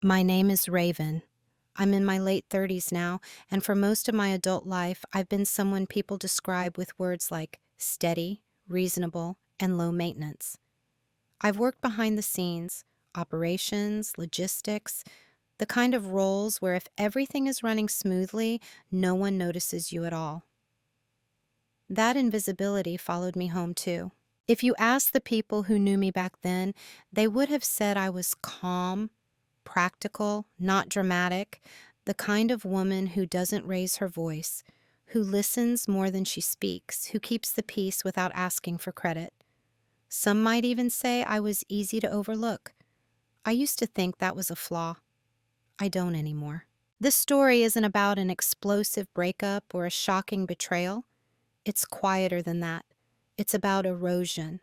My name is Raven. I'm in my late 30s now, and for most of my adult life, I've been someone people describe with words like steady, reasonable, and low maintenance. I've worked behind the scenes, operations, logistics, the kind of roles where if everything is running smoothly, no one notices you at all. That invisibility followed me home too. If you asked the people who knew me back then, they would have said I was calm, practical, not dramatic, the kind of woman who doesn't raise her voice, who listens more than she speaks, who keeps the peace without asking for credit. Some might even say I was easy to overlook. I used to think that was a flaw. I don't anymore. This story isn't about an explosive breakup or a shocking betrayal. It's quieter than that. It's about erosion,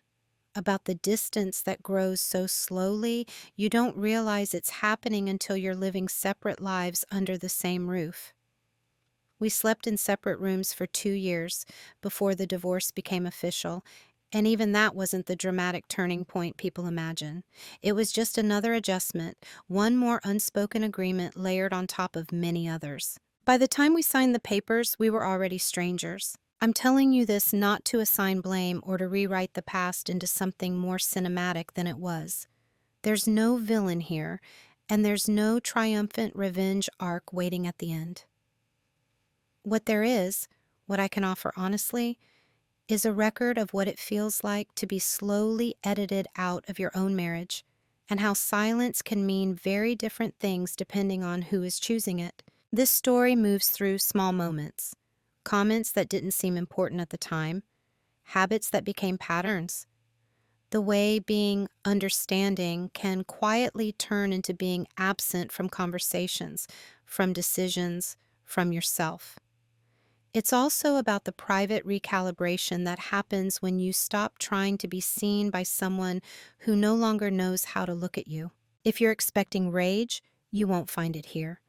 about the distance that grows so slowly you don't realize it's happening until you're living separate lives under the same roof. We slept in separate rooms for 2 years before the divorce became official, and even that wasn't the dramatic turning point people imagine. It was just another adjustment, one more unspoken agreement layered on top of many others. By the time we signed the papers, we were already strangers. I'm telling you this not to assign blame or to rewrite the past into something more cinematic than it was. There's no villain here, and there's no triumphant revenge arc waiting at the end. What there is, what I can offer honestly, is a record of what it feels like to be slowly edited out of your own marriage, and how silence can mean very different things depending on who is choosing it. This story moves through small moments, comments that didn't seem important at the time, habits that became patterns, the way being understanding can quietly turn into being absent from conversations, from decisions, from yourself. It's also about the private recalibration that happens when you stop trying to be seen by someone who no longer knows how to look at you. If you're expecting rage, you won't find it here.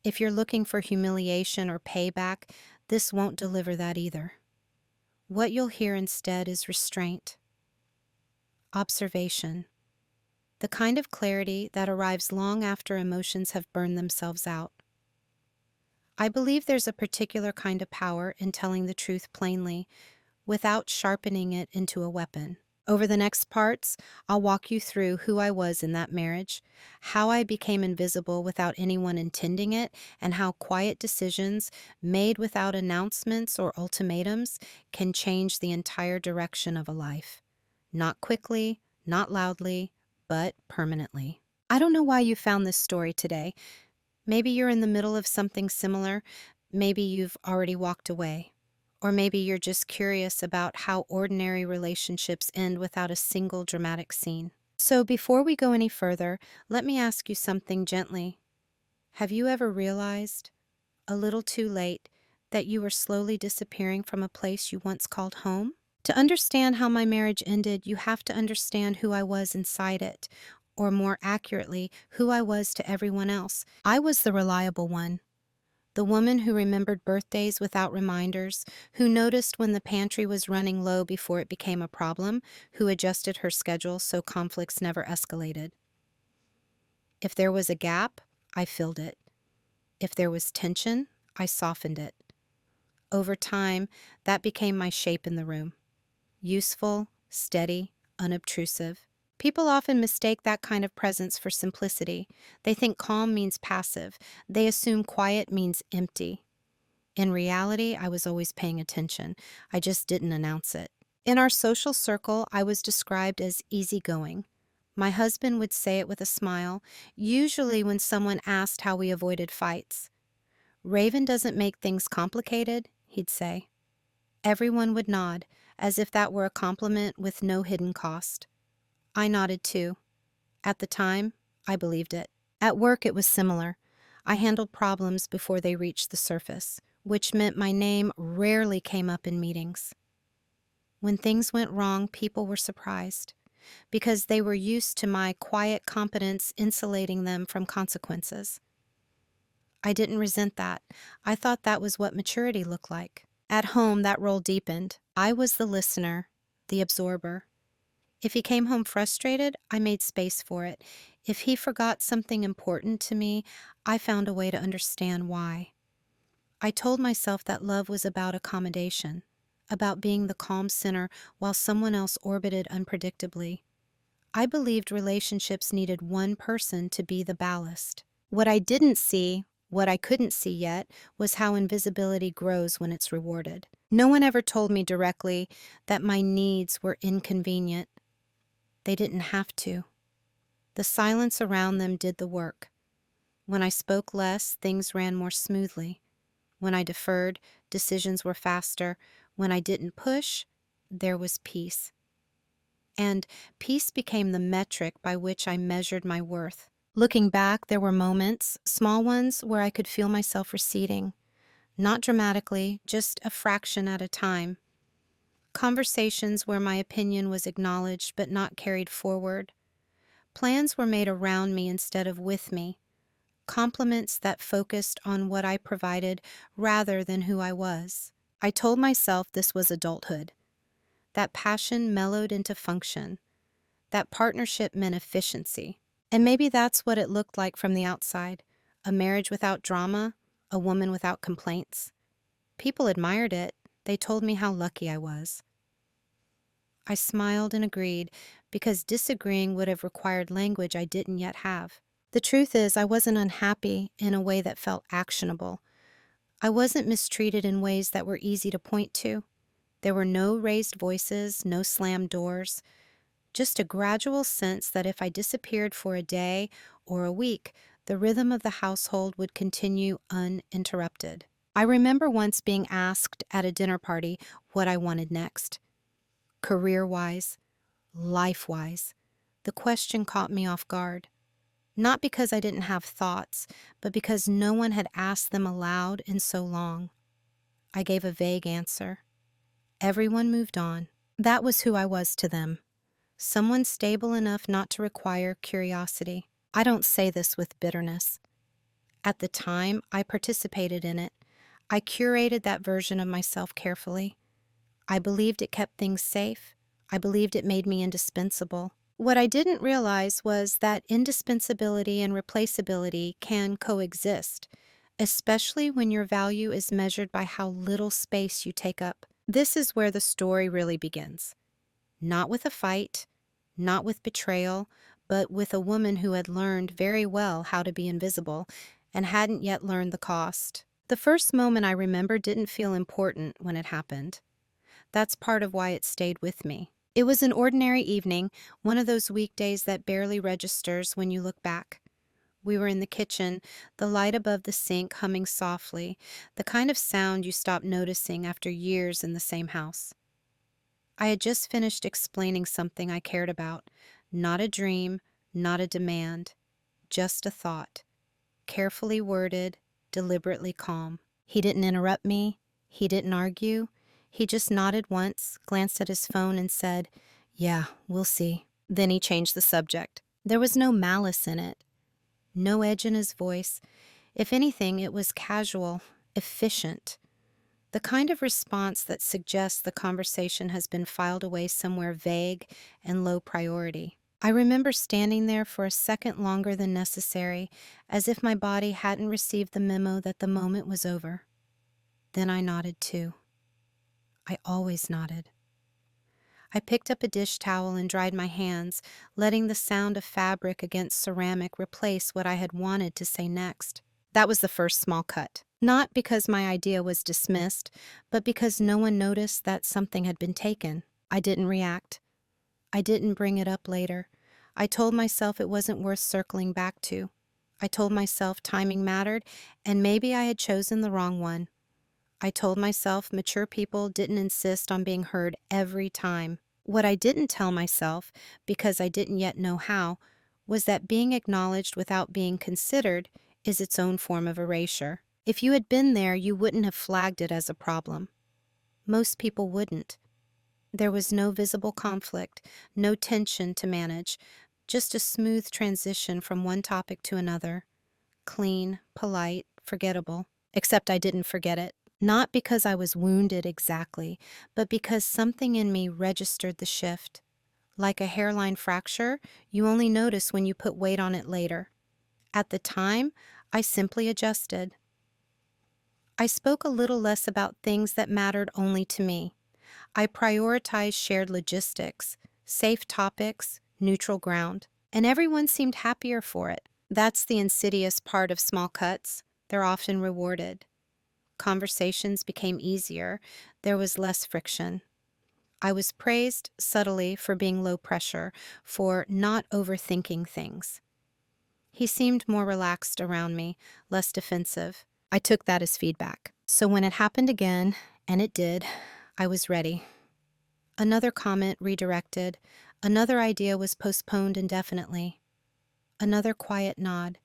If you're looking for humiliation or payback, this won't deliver that either. What you'll hear instead is restraint, observation, the kind of clarity that arrives long after emotions have burned themselves out. I believe there's a particular kind of power in telling the truth plainly without sharpening it into a weapon. Over the next parts, I'll walk you through who I was in that marriage, how I became invisible without anyone intending it, and how quiet decisions made without announcements or ultimatums can change the entire direction of a life. Not quickly, not loudly, but permanently. I don't know why you found this story today. Maybe you're in the middle of something similar. Maybe you've already walked away. Or maybe you're just curious about how ordinary relationships end without a single dramatic scene. So before we go any further, let me ask you something gently. Have you ever realized, a little too late, that you were slowly disappearing from a place you once called home? To understand how my marriage ended, you have to understand who I was inside it, or more accurately, who I was to everyone else. I was the reliable one, the woman who remembered birthdays without reminders, who noticed when the pantry was running low before it became a problem, who adjusted her schedule so conflicts never escalated. If there was a gap, I filled it. If there was tension, I softened it. Over time, that became my shape in the room. Useful, steady, unobtrusive. People often mistake that kind of presence for simplicity. They think calm means passive. They assume quiet means empty. In reality, I was always paying attention. I just didn't announce it. In our social circle, I was described as easygoing. My husband would say it with a smile, usually when someone asked how we avoided fights. "Raven doesn't make things complicated," he'd say. Everyone would nod, as if that were a compliment with no hidden cost. I nodded too. At the time, I believed it. At work, it was similar. I handled problems before they reached the surface, which meant my name rarely came up in meetings. When things went wrong, people were surprised, because they were used to my quiet competence insulating them from consequences. I didn't resent that. I thought that was what maturity looked like. At home, that role deepened. I was the listener, the absorber. If he came home frustrated, I made space for it. If he forgot something important to me, I found a way to understand why. I told myself that love was about accommodation, about being the calm center while someone else orbited unpredictably. I believed relationships needed one person to be the ballast. What I didn't see, what I couldn't see yet, was how invisibility grows when it's rewarded. No one ever told me directly that my needs were inconvenient. They didn't have to. The silence around them did the work. When I spoke less, things ran more smoothly. When I deferred, decisions were faster. When I didn't push, there was peace. And peace became the metric by which I measured my worth. Looking back, there were moments, small ones, where I could feel myself receding. Not dramatically, just a fraction at a time. Conversations where my opinion was acknowledged but not carried forward. Plans were made around me instead of with me. Compliments that focused on what I provided rather than who I was. I told myself this was adulthood. That passion mellowed into function. That partnership meant efficiency. And maybe that's what it looked like from the outside. A marriage without drama, a woman without complaints. People admired it. They told me how lucky I was. I smiled and agreed, because disagreeing would have required language I didn't yet have. The truth is, I wasn't unhappy in a way that felt actionable. I wasn't mistreated in ways that were easy to point to. There were no raised voices, no slammed doors, just a gradual sense that if I disappeared for a day or a week, the rhythm of the household would continue uninterrupted. I remember once being asked at a dinner party what I wanted next. Career-wise, life-wise. The question caught me off guard. Not because I didn't have thoughts, but because no one had asked them aloud in so long. I gave a vague answer. Everyone moved on. That was who I was to them. Someone stable enough not to require curiosity. I don't say this with bitterness. At the time, I participated in it. I curated that version of myself carefully. I believed it kept things safe. I believed it made me indispensable. What I didn't realize was that indispensability and replaceability can coexist, especially when your value is measured by how little space you take up. This is where the story really begins. Not with a fight, not with betrayal, but with a woman who had learned very well how to be invisible and hadn't yet learned the cost. The first moment I remember didn't feel important when it happened. That's part of why it stayed with me. It was an ordinary evening, one of those weekdays that barely registers when you look back. We were in the kitchen, the light above the sink humming softly, the kind of sound you stop noticing after years in the same house. I had just finished explaining something I cared about. Not a dream, not a demand, just a thought. Carefully worded, deliberately calm. He didn't interrupt me. He didn't argue. He just nodded once, glanced at his phone, and said, "Yeah, we'll see." Then he changed the subject. There was no malice in it, no edge in his voice. If anything, it was casual, efficient. The kind of response that suggests the conversation has been filed away somewhere vague and low priority. I remember standing there for a second longer than necessary, as if my body hadn't received the memo that the moment was over. Then I nodded too. I always nodded. I picked up a dish towel and dried my hands, letting the sound of fabric against ceramic replace what I had wanted to say next. That was the first small cut. Not because my idea was dismissed, but because no one noticed that something had been taken. I didn't react. I didn't bring it up later. I told myself it wasn't worth circling back to. I told myself timing mattered, and maybe I had chosen the wrong one. I told myself mature people didn't insist on being heard every time. What I didn't tell myself, because I didn't yet know how, was that being acknowledged without being considered is its own form of erasure. If you had been there, you wouldn't have flagged it as a problem. Most people wouldn't. There was no visible conflict, no tension to manage, just a smooth transition from one topic to another. Clean, polite, forgettable. Except I didn't forget it. Not because I was wounded exactly, but because something in me registered the shift. Like a hairline fracture, you only notice when you put weight on it later. At the time, I simply adjusted. I spoke a little less about things that mattered only to me. I prioritized shared logistics, safe topics, neutral ground, and everyone seemed happier for it. That's the insidious part of small cuts. They're often rewarded. Conversations became easier. There was less friction. I was praised subtly for being low pressure, for not overthinking things. He seemed more relaxed around me, less defensive. I took that as feedback. So when it happened again, and it did, I was ready. Another comment redirected. Another idea was postponed indefinitely. Another quiet nod.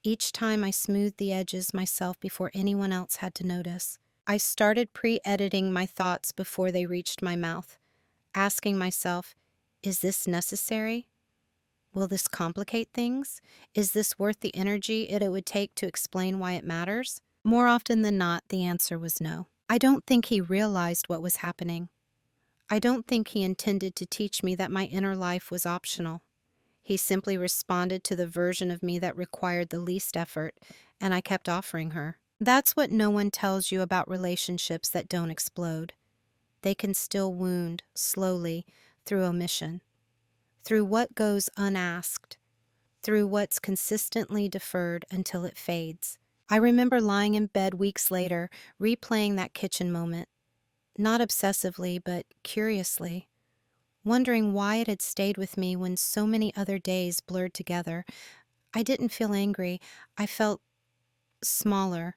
Each time I smoothed the edges myself before anyone else had to notice. I started pre-editing my thoughts before they reached my mouth, asking myself, is this necessary? Will this complicate things? Is this worth the energy it would take to explain why it matters? More often than not, the answer was no. I don't think he realized what was happening. I don't think he intended to teach me that my inner life was optional. He simply responded to the version of me that required the least effort, and I kept offering her. That's what no one tells you about relationships that don't explode. They can still wound, slowly, through omission, through what goes unasked, through what's consistently deferred until it fades. I remember lying in bed weeks later, replaying that kitchen moment, not obsessively, but curiously, wondering why it had stayed with me when so many other days blurred together. I didn't feel angry. I felt smaller,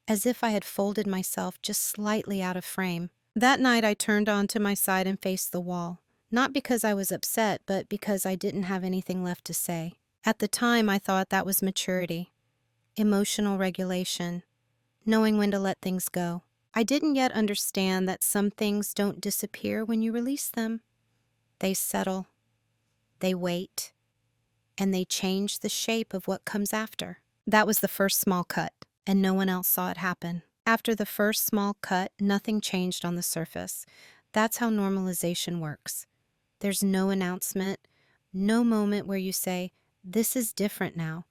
as if I had folded myself just slightly out of frame. That night I turned onto my side and faced the wall, not because I was upset, but because I didn't have anything left to say. At the time, I thought that was maturity, emotional regulation, knowing when to let things go. I didn't yet understand that some things don't disappear when you release them. They settle, they wait, and they change the shape of what comes after. That was the first small cut, and no one else saw it happen. After the first small cut, nothing changed on the surface. That's how normalization works. There's no announcement, no moment where you say, this is different now.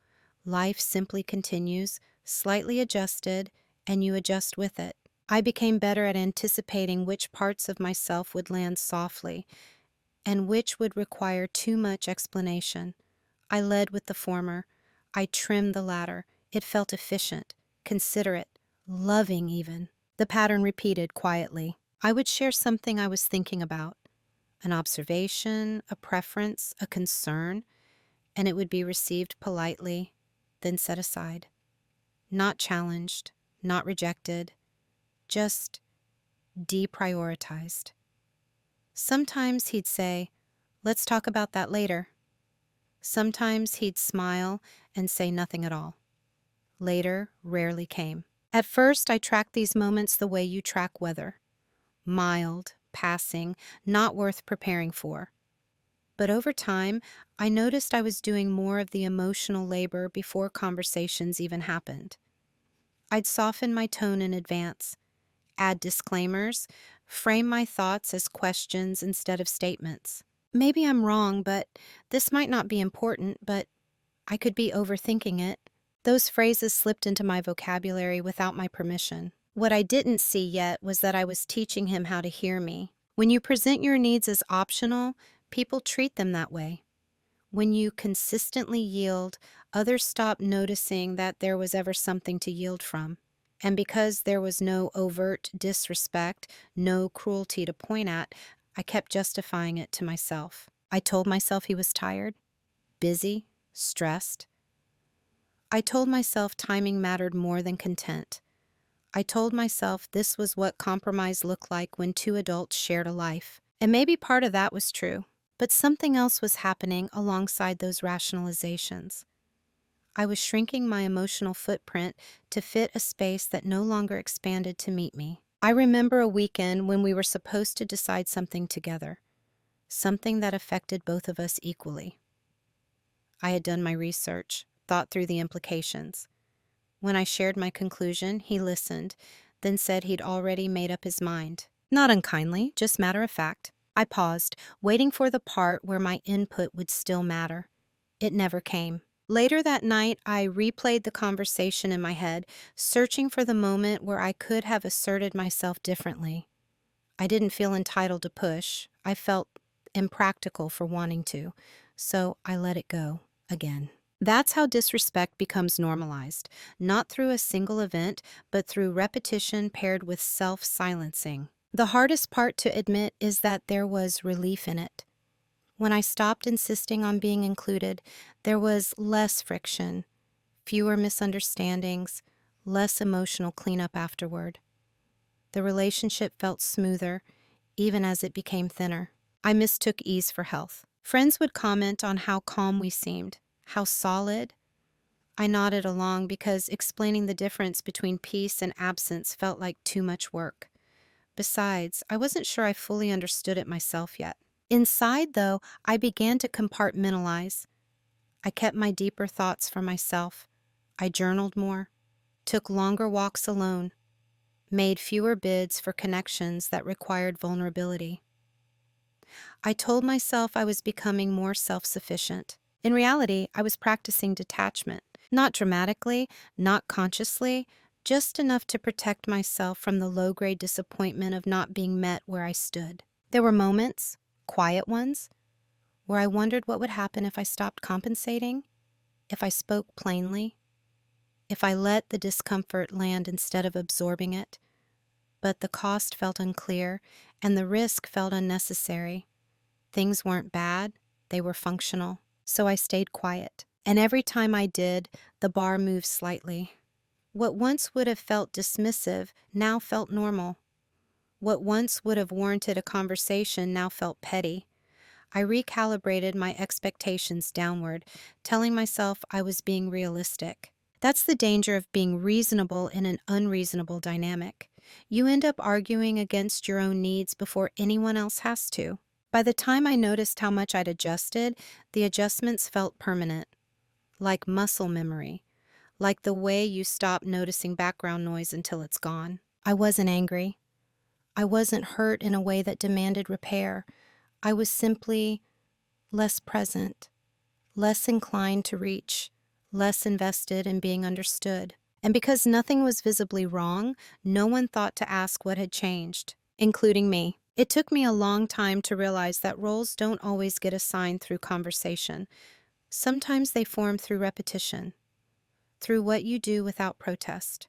Life simply continues, slightly adjusted, and you adjust with it. I became better at anticipating which parts of myself would land softly and which would require too much explanation. I led with the former. I trimmed the latter. It felt efficient, considerate, loving even. The pattern repeated quietly. I would share something I was thinking about, an observation, a preference, a concern, and it would be received politely, then set aside. Not challenged, not rejected, just deprioritized. Sometimes he'd say, let's talk about that later. Sometimes he'd smile and say nothing at all. Later rarely came. At first, I tracked these moments the way you track weather. Mild, passing, not worth preparing for. But over time, I noticed I was doing more of the emotional labor before conversations even happened. I'd soften my tone in advance, add disclaimers, frame my thoughts as questions instead of statements. Maybe I'm wrong, but this might not be important, but I could be overthinking it. Those phrases slipped into my vocabulary without my permission. What I didn't see yet was that I was teaching him how to hear me. When you present your needs as optional, people treat them that way. When you consistently yield, others stop noticing that there was ever something to yield from. And because there was no overt disrespect, no cruelty to point at, I kept justifying it to myself. I told myself he was tired, busy, stressed. I told myself timing mattered more than content. I told myself this was what compromise looked like when two adults shared a life. And maybe part of that was true, but something else was happening alongside those rationalizations. I was shrinking my emotional footprint to fit a space that no longer expanded to meet me. I remember a weekend when we were supposed to decide something together, something that affected both of us equally. I had done my research, thought through the implications. When I shared my conclusion, he listened, then said he'd already made up his mind. Not unkindly, just matter of fact. I paused, waiting for the part where my input would still matter. It never came. Later that night, I replayed the conversation in my head, searching for the moment where I could have asserted myself differently. I didn't feel entitled to push. I felt impractical for wanting to. So I let it go again. That's how disrespect becomes normalized, not through a single event, but through repetition paired with self silencing. The hardest part to admit is that there was relief in it. When I stopped insisting on being included, there was less friction, fewer misunderstandings, less emotional cleanup afterward. The relationship felt smoother, even as it became thinner. I mistook ease for health. Friends would comment on how calm we seemed, how solid. I nodded along because explaining the difference between peace and absence felt like too much work. Besides, I wasn't sure I fully understood it myself yet. Inside, though, I began to compartmentalize. I kept my deeper thoughts for myself. I journaled more, took longer walks alone, made fewer bids for connections that required vulnerability. I told myself I was becoming more self-sufficient. In reality, I was practicing detachment. Not dramatically, not consciously, just enough to protect myself from the low-grade disappointment of not being met where I stood. There were moments, quiet ones, where I wondered what would happen if I stopped compensating, if I spoke plainly, if I let the discomfort land instead of absorbing it. But the cost felt unclear, and the risk felt unnecessary. Things weren't bad, they were functional. So I stayed quiet. And every time I did, the bar moved slightly. What once would have felt dismissive now felt normal. What once would have warranted a conversation now felt petty. I recalibrated my expectations downward, telling myself I was being realistic. That's the danger of being reasonable in an unreasonable dynamic. You end up arguing against your own needs before anyone else has to. By the time I noticed how much I'd adjusted, the adjustments felt permanent, like muscle memory, like the way you stop noticing background noise until it's gone. I wasn't angry. I wasn't hurt in a way that demanded repair. I was simply less present, less inclined to reach, less invested in being understood. And because nothing was visibly wrong, no one thought to ask what had changed, including me. It took me a long time to realize that roles don't always get assigned through conversation. Sometimes they form through repetition, through what you do without protest,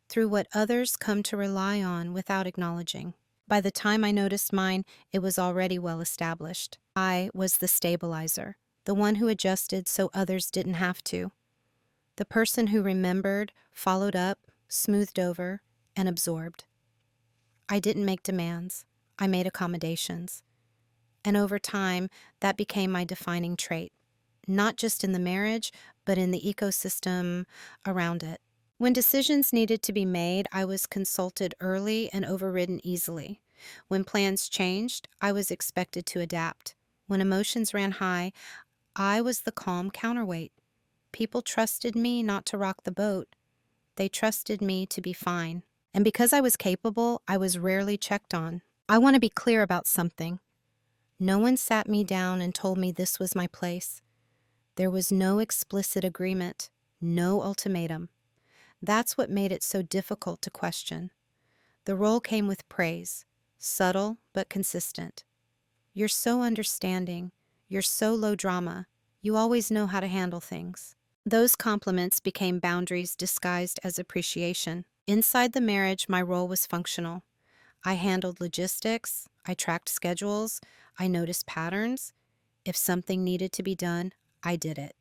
through what others come to rely on without acknowledging. By the time I noticed mine, it was already well established. I was the stabilizer, the one who adjusted so others didn't have to, the person who remembered, followed up, smoothed over, and absorbed. I didn't make demands. I made accommodations. And over time, that became my defining trait, not just in the marriage, but in the ecosystem around it. When decisions needed to be made, I was consulted early and overridden easily. When plans changed, I was expected to adapt. When emotions ran high, I was the calm counterweight. People trusted me not to rock the boat. They trusted me to be fine. And because I was capable, I was rarely checked on. I want to be clear about something. No one sat me down and told me this was my place. There was no explicit agreement, no ultimatum. That's what made it so difficult to question. The role came with praise, subtle but consistent. You're so understanding. You're so low drama. You always know how to handle things. Those compliments became boundaries disguised as appreciation. Inside the marriage, my role was functional. I handled logistics, I tracked schedules, I noticed patterns. If something needed to be done, I did it.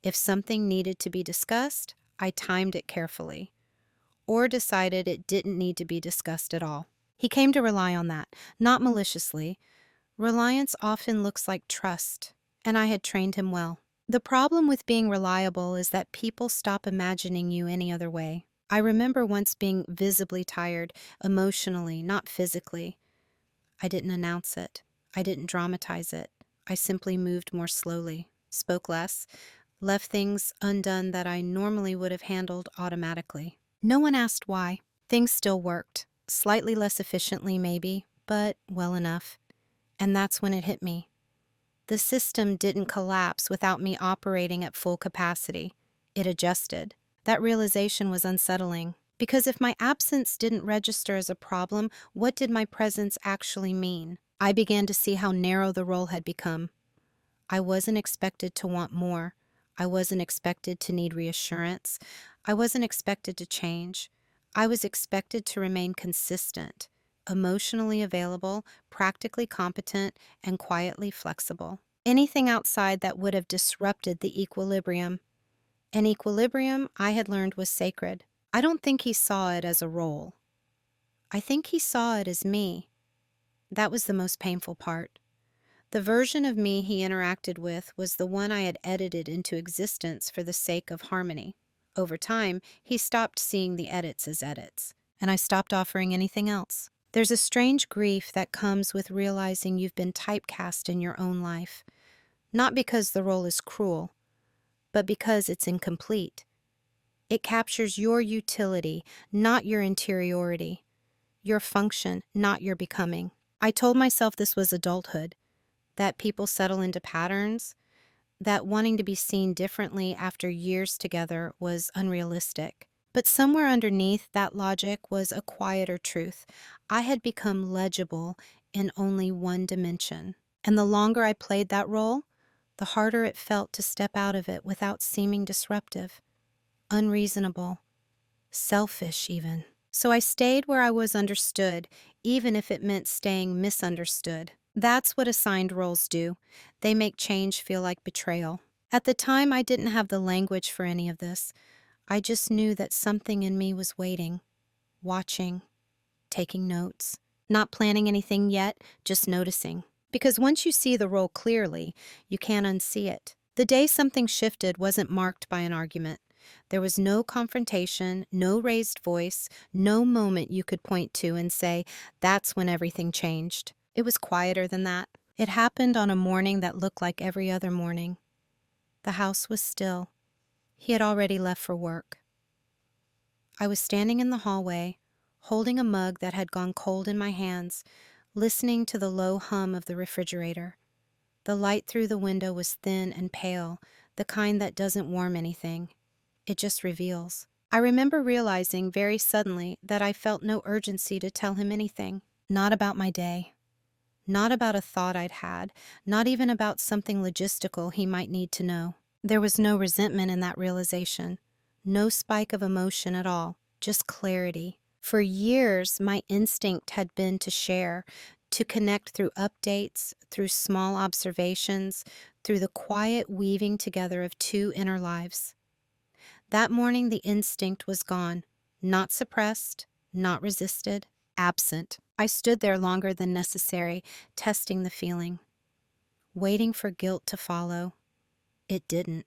If something needed to be discussed, I timed it carefully, or decided it didn't need to be discussed at all. He came to rely on that, not maliciously. Reliance often looks like trust, and I had trained him well. The problem with being reliable is that people stop imagining you any other way. I remember once being visibly tired, emotionally, not physically. I didn't announce it. I didn't dramatize it. I simply moved more slowly, spoke less, left things undone that I normally would have handled automatically. No one asked why. Things still worked. Slightly less efficiently, maybe, but well enough. And that's when it hit me. The system didn't collapse without me operating at full capacity. It adjusted. That realization was unsettling. Because if my absence didn't register as a problem, what did my presence actually mean? I began to see how narrow the role had become. I wasn't expected to want more. I wasn't expected to need reassurance. I wasn't expected to change. I was expected to remain consistent, emotionally available, practically competent, and quietly flexible. Anything outside that would have disrupted the equilibrium. An equilibrium I had learned was sacred. I don't think he saw it as a role. I think he saw it as me. That was the most painful part. The version of me he interacted with was the one I had edited into existence for the sake of harmony. Over time, he stopped seeing the edits as edits, and I stopped offering anything else. There's a strange grief that comes with realizing you've been typecast in your own life, not because the role is cruel, but because it's incomplete. It captures your utility, not your interiority, your function, not your becoming. I told myself this was adulthood, that people settle into patterns, that wanting to be seen differently after years together was unrealistic. But somewhere underneath that logic was a quieter truth. I had become legible in only one dimension. And the longer I played that role, the harder it felt to step out of it without seeming disruptive, unreasonable, selfish even. So I stayed where I was understood, even if it meant staying misunderstood. That's what assigned roles do. They make change feel like betrayal. At the time, I didn't have the language for any of this. I just knew that something in me was waiting, watching, taking notes. Not planning anything yet, just noticing. Because once you see the role clearly, you can't unsee it. The day something shifted wasn't marked by an argument. There was no confrontation, no raised voice, no moment you could point to and say, that's when everything changed. It was quieter than that. It happened on a morning that looked like every other morning. The house was still. He had already left for work. I was standing in the hallway, holding a mug that had gone cold in my hands, listening to the low hum of the refrigerator. The light through the window was thin and pale, the kind that doesn't warm anything. It just reveals. I remember realizing very suddenly that I felt no urgency to tell him anything. Not about my day. Not about a thought I'd had. Not even about something logistical he might need to know. There was no resentment in that realization. No spike of emotion at all. Just clarity. For years, my instinct had been to share, to connect through updates, through small observations, through the quiet weaving together of two inner lives. That morning, the instinct was gone, not suppressed, not resisted, absent. I stood there longer than necessary, testing the feeling, waiting for guilt to follow. It didn't.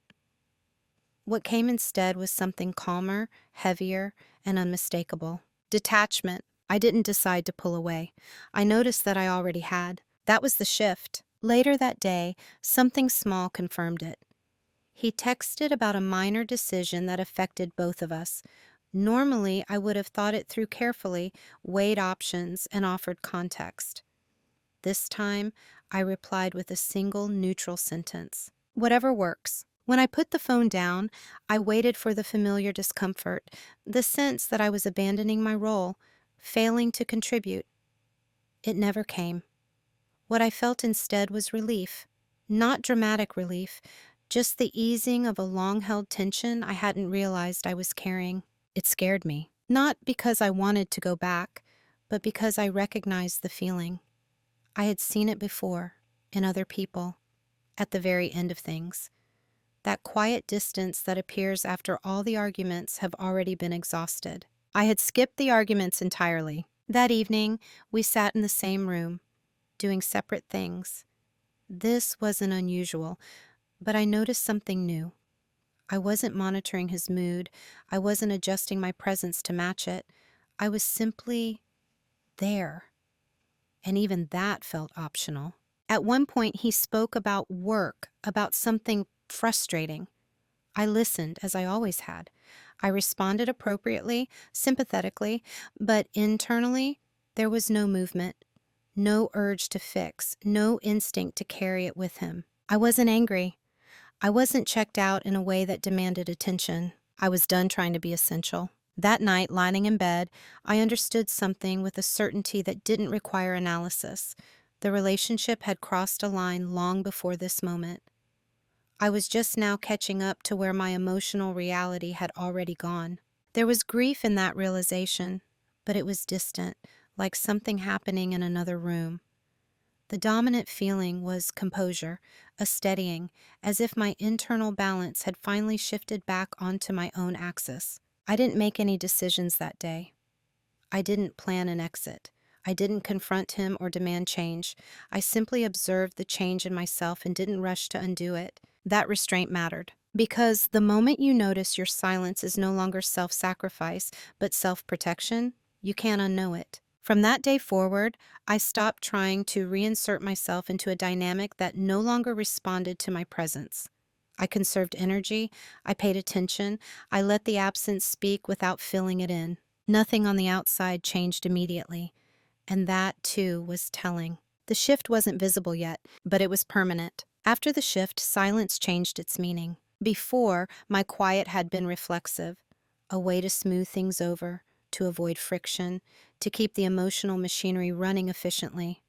What came instead was something calmer, heavier, and unmistakable. Detachment. I didn't decide to pull away. I noticed that I already had. That was the shift. Later that day, something small confirmed it. He texted about a minor decision that affected both of us. Normally, I would have thought it through carefully, weighed options, and offered context. This time, I replied with a single neutral sentence. Whatever works. When I put the phone down, I waited for the familiar discomfort, the sense that I was abandoning my role, failing to contribute. It never came. What I felt instead was relief. Not dramatic relief, just the easing of a long-held tension I hadn't realized I was carrying. It scared me. Not because I wanted to go back, but because I recognized the feeling. I had seen it before, in other people, at the very end of things. That quiet distance that appears after all the arguments have already been exhausted. I had skipped the arguments entirely. That evening, we sat in the same room, doing separate things. This wasn't unusual, but I noticed something new. I wasn't monitoring his mood. I wasn't adjusting my presence to match it. I was simply there. And even that felt optional. At one point, he spoke about work, about something frustrating. I listened, as I always had. I responded appropriately, sympathetically, but internally, there was no movement, no urge to fix, no instinct to carry it with him. I wasn't angry. I wasn't checked out in a way that demanded attention. I was done trying to be essential. That night, lying in bed, I understood something with a certainty that didn't require analysis. The relationship had crossed a line long before this moment. I was just now catching up to where my emotional reality had already gone. There was grief in that realization, but it was distant, like something happening in another room. The dominant feeling was composure, a steadying, as if my internal balance had finally shifted back onto my own axis. I didn't make any decisions that day. I didn't plan an exit. I didn't confront him or demand change. I simply observed the change in myself and didn't rush to undo it. That restraint mattered. Because the moment you notice your silence is no longer self-sacrifice, but self-protection, you can't unknow it. From that day forward, I stopped trying to reinsert myself into a dynamic that no longer responded to my presence. I conserved energy, I paid attention, I let the absence speak without filling it in. Nothing on the outside changed immediately, and that, too, was telling. The shift wasn't visible yet, but it was permanent. After the shift, silence changed its meaning. Before, my quiet had been reflexive, a way to smooth things over, to avoid friction, to keep the emotional machinery running efficiently.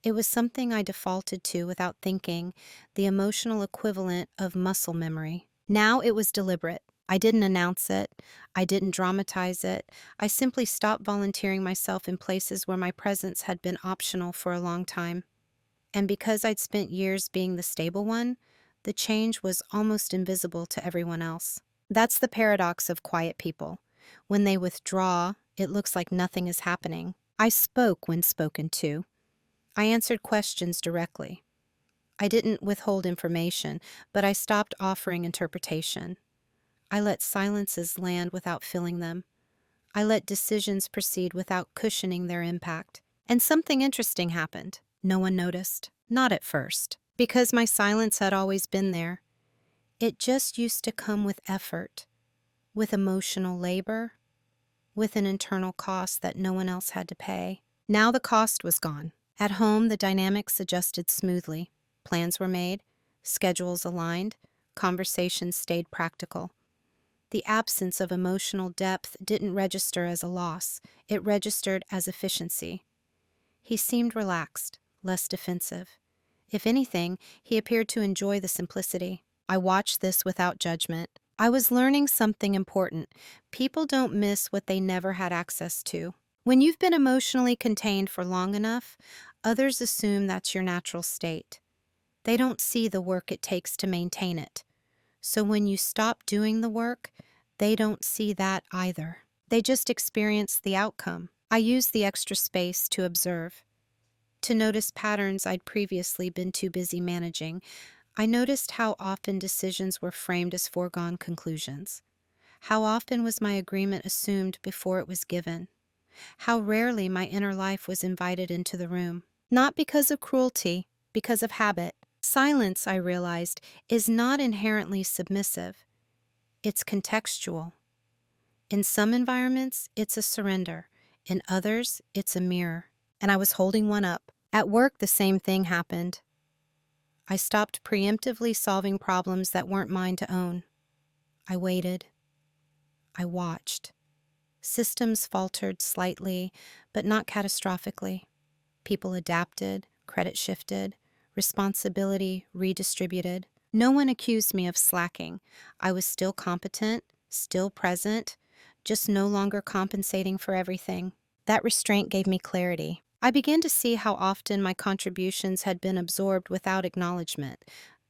It was something I defaulted to without thinking, the emotional equivalent of muscle memory. Now it was deliberate. I didn't announce it. I didn't dramatize it. I simply stopped volunteering myself in places where my presence had been optional for a long time. And because I'd spent years being the stable one, the change was almost invisible to everyone else. That's the paradox of quiet people. When they withdraw, it looks like nothing is happening. I spoke when spoken to. I answered questions directly. I didn't withhold information, but I stopped offering interpretation. I let silences land without filling them. I let decisions proceed without cushioning their impact. And something interesting happened. No one noticed. Not at first. Because my silence had always been there. It just used to come with effort, with emotional labor, with an internal cost that no one else had to pay. Now the cost was gone. At home, the dynamics adjusted smoothly. Plans were made, schedules aligned, conversations stayed practical. The absence of emotional depth didn't register as a loss, it registered as efficiency. He seemed relaxed, less defensive. If anything, he appeared to enjoy the simplicity. I watched this without judgment. I was learning something important. People don't miss what they never had access to. When you've been emotionally contained for long enough, others assume that's your natural state. They don't see the work it takes to maintain it. So when you stop doing the work, they don't see that either. They just experience the outcome. I used the extra space to observe, to notice patterns I'd previously been too busy managing. I noticed how often decisions were framed as foregone conclusions. How often was my agreement assumed before it was given? How rarely my inner life was invited into the room. Not because of cruelty, because of habit. Silence, I realized, is not inherently submissive. It's contextual. In some environments, it's a surrender. In others, it's a mirror. And I was holding one up. At work, the same thing happened. I stopped preemptively solving problems that weren't mine to own. I waited. I watched. Systems faltered slightly, but not catastrophically. People adapted, credit shifted, responsibility redistributed. No one accused me of slacking. I was still competent, still present, just no longer compensating for everything. That restraint gave me clarity. I began to see how often my contributions had been absorbed without acknowledgement,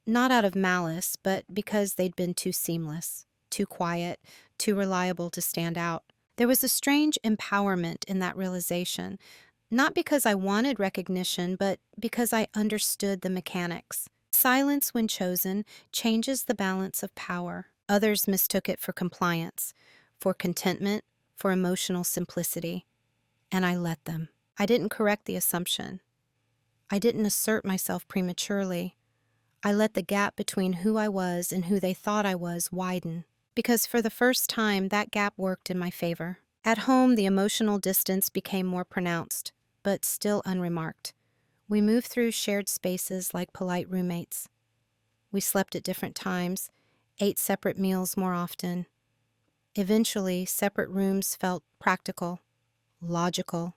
not out of malice, but because they'd been too seamless, too quiet, too reliable to stand out. There was a strange empowerment in that realization, not because I wanted recognition, but because I understood the mechanics. Silence, when chosen, changes the balance of power. Others mistook it for compliance, for contentment, for emotional simplicity. And I let them. I didn't correct the assumption. I didn't assert myself prematurely. I let the gap between who I was and who they thought I was widen. Because for the first time, that gap worked in my favor. At home, the emotional distance became more pronounced. but still unremarked. We moved through shared spaces like polite roommates. We slept at different times, ate separate meals more often. Eventually, separate rooms felt practical, logical,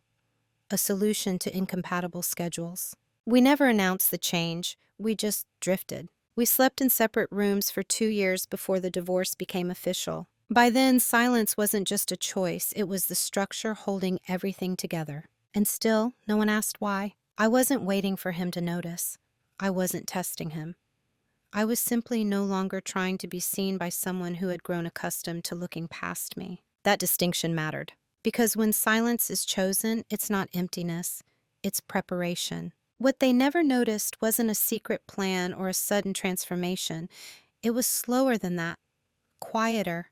a solution to incompatible schedules. We never announced the change, we just drifted. We slept in separate rooms for 2 years before the divorce became official. By then, silence wasn't just a choice, it was the structure holding everything together. And still, no one asked why. I wasn't waiting for him to notice. I wasn't testing him. I was simply no longer trying to be seen by someone who had grown accustomed to looking past me. That distinction mattered. Because when silence is chosen, it's not emptiness, it's preparation. What they never noticed wasn't a secret plan or a sudden transformation. It was slower than that, quieter.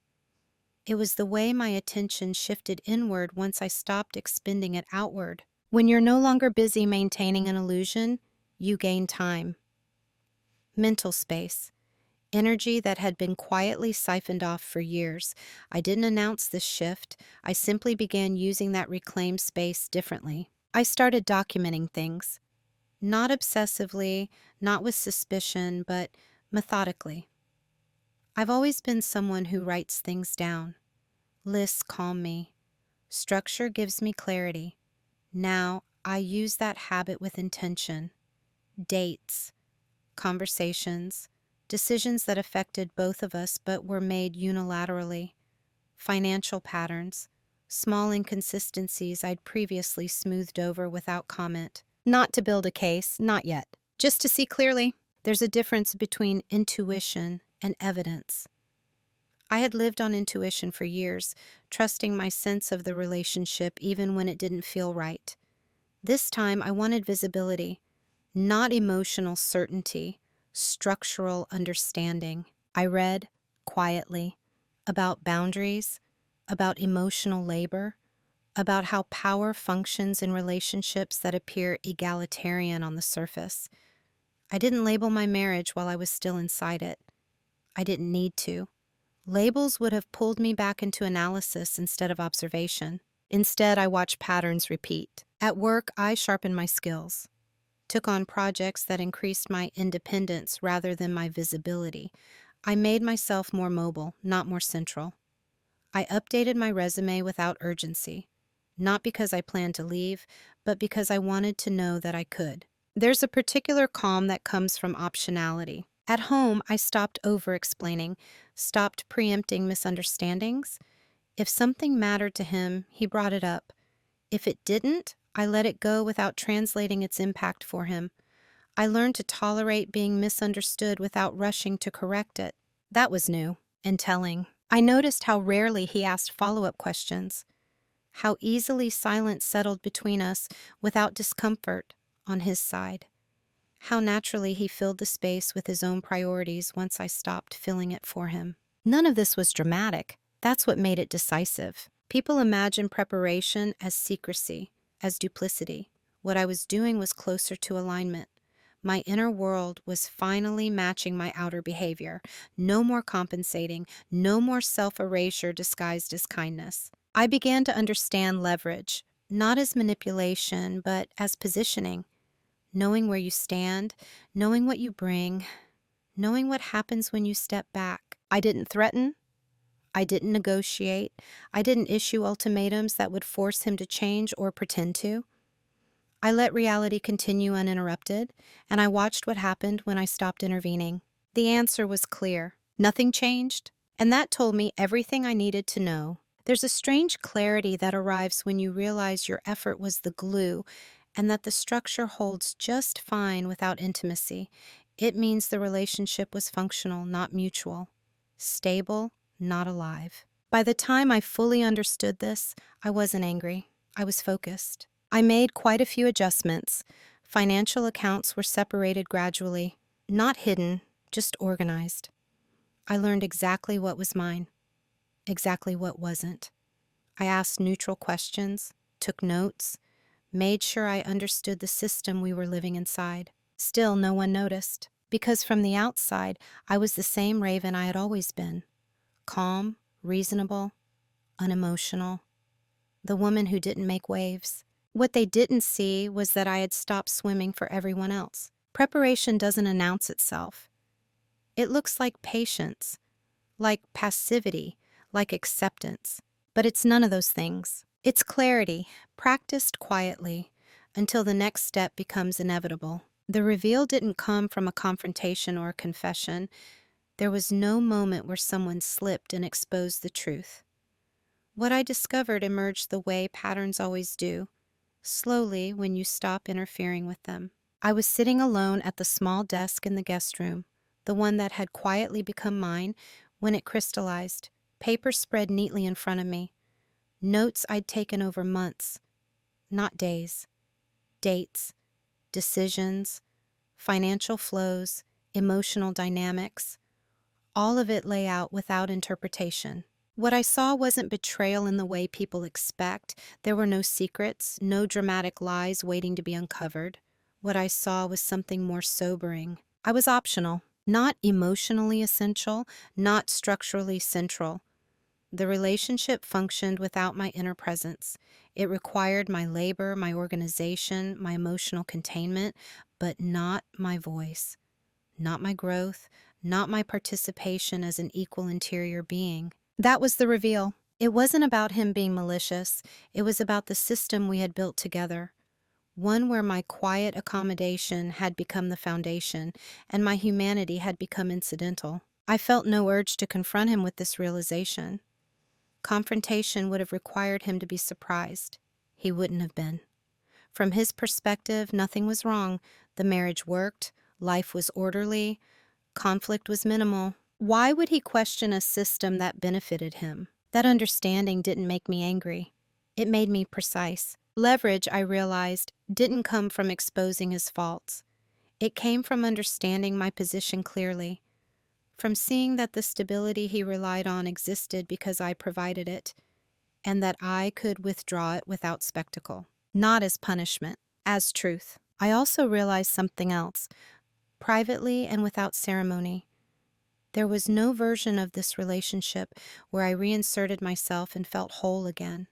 It was the way my attention shifted inward once I stopped expending it outward. When you're no longer busy maintaining an illusion, you gain time. Mental space. Energy that had been quietly siphoned off for years. I didn't announce this shift. I simply began using that reclaimed space differently. I started documenting things. Not obsessively, not with suspicion, but methodically. I've always been someone who writes things down. Lists calm me. Structure gives me clarity. Now, I use that habit with intention. Dates, conversations, decisions that affected both of us but were made unilaterally, financial patterns, small inconsistencies I'd previously smoothed over without comment. Not to build a case, not yet. Just to see clearly, there's a difference between intuition and evidence. I had lived on intuition for years, trusting my sense of the relationship even when it didn't feel right. This time I wanted visibility, not emotional certainty, structural understanding. I read, quietly, about boundaries, about emotional labor, about how power functions in relationships that appear egalitarian on the surface. I didn't label my marriage while I was still inside it. I didn't need to. Labels would have pulled me back into analysis instead of observation. Instead, I watched patterns repeat. At work, I sharpened my skills, took on projects that increased my independence rather than my visibility. I made myself more mobile, not more central. I updated my resume without urgency, not because I planned to leave, but because I wanted to know that I could. There's a particular calm that comes from optionality. At home, I stopped over-explaining, stopped preempting misunderstandings. If something mattered to him, he brought it up. If it didn't, I let it go without translating its impact for him. I learned to tolerate being misunderstood without rushing to correct it. That was new and telling. I noticed how rarely he asked follow-up questions, how easily silence settled between us without discomfort on his side, how naturally he filled the space with his own priorities once I stopped filling it for him. None of this was dramatic. That's what made it decisive. People imagine preparation as secrecy, as duplicity. What I was doing was closer to alignment. My inner world was finally matching my outer behavior. No more compensating, no more self-erasure disguised as kindness. I began to understand leverage, not as manipulation, but as positioning. Knowing where you stand, knowing what you bring, knowing what happens when you step back. I didn't threaten. I didn't negotiate. I didn't issue ultimatums that would force him to change or pretend to. I let reality continue uninterrupted, and I watched what happened when I stopped intervening. The answer was clear. Nothing changed, and that told me everything I needed to know. There's a strange clarity that arrives when you realize your effort was the glue and that the structure holds just fine without intimacy. It means the relationship was functional, not mutual. Stable, not alive. By the time I fully understood this, I wasn't angry. I was focused. I made quite a few adjustments. Financial accounts were separated gradually, not hidden, just organized. I learned exactly what was mine, exactly what wasn't. I asked neutral questions, took notes, made sure I understood the system we were living inside. Still, no one noticed, because from the outside, I was the same Raven I had always been. Calm, reasonable, unemotional. The woman who didn't make waves. What they didn't see was that I had stopped swimming for everyone else. Preparation doesn't announce itself. It looks like patience, like passivity, like acceptance. But it's none of those things. It's clarity, practiced quietly, until the next step becomes inevitable. The reveal didn't come from a confrontation or a confession. There was no moment where someone slipped and exposed the truth. What I discovered emerged the way patterns always do, slowly when you stop interfering with them. I was sitting alone at the small desk in the guest room, the one that had quietly become mine, when it crystallized, paper spread neatly in front of me, notes I'd taken over months, not days, dates, decisions, financial flows, emotional dynamics. All of it lay out without interpretation. What I saw wasn't betrayal in the way people expect. There were no secrets, no dramatic lies waiting to be uncovered. What I saw was something more sobering. I was optional, not emotionally essential, not structurally central. The relationship functioned without my inner presence. It required my labor, my organization, my emotional containment, but not my voice, not my growth, not my participation as an equal interior being. That was the reveal. It wasn't about him being malicious. It was about the system we had built together. One where my quiet accommodation had become the foundation, and my humanity had become incidental. I felt no urge to confront him with this realization. Confrontation would have required him to be surprised. He wouldn't have been. From his perspective, nothing was wrong. The marriage worked, life was orderly, conflict was minimal. Why would he question a system that benefited him? That understanding didn't make me angry. It made me precise. Leverage, I realized, didn't come from exposing his faults. It came from understanding my position clearly, from seeing that the stability he relied on existed because I provided it, and that I could withdraw it without spectacle, not as punishment, as truth. I also realized something else, privately and without ceremony. There was no version of this relationship where I reinserted myself and felt whole again.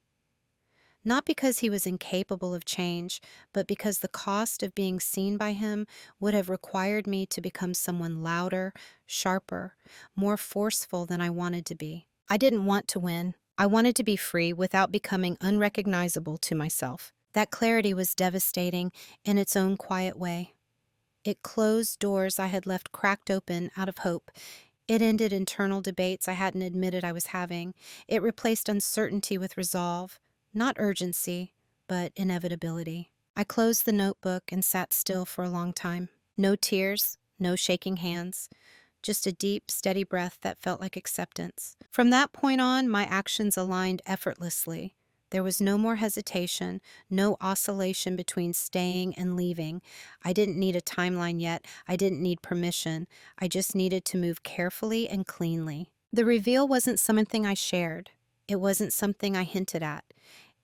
Not because he was incapable of change, but because the cost of being seen by him would have required me to become someone louder, sharper, more forceful than I wanted to be. I didn't want to win. I wanted to be free without becoming unrecognizable to myself. That clarity was devastating in its own quiet way. It closed doors I had left cracked open out of hope. It ended internal debates I hadn't admitted I was having. It replaced uncertainty with resolve. Not urgency, but inevitability. I closed the notebook and sat still for a long time. No tears, no shaking hands, just a deep, steady breath that felt like acceptance. From that point on, my actions aligned effortlessly. There was no more hesitation, no oscillation between staying and leaving. I didn't need a timeline yet. I didn't need permission. I just needed to move carefully and cleanly. The reveal wasn't something I shared. It wasn't something I hinted at.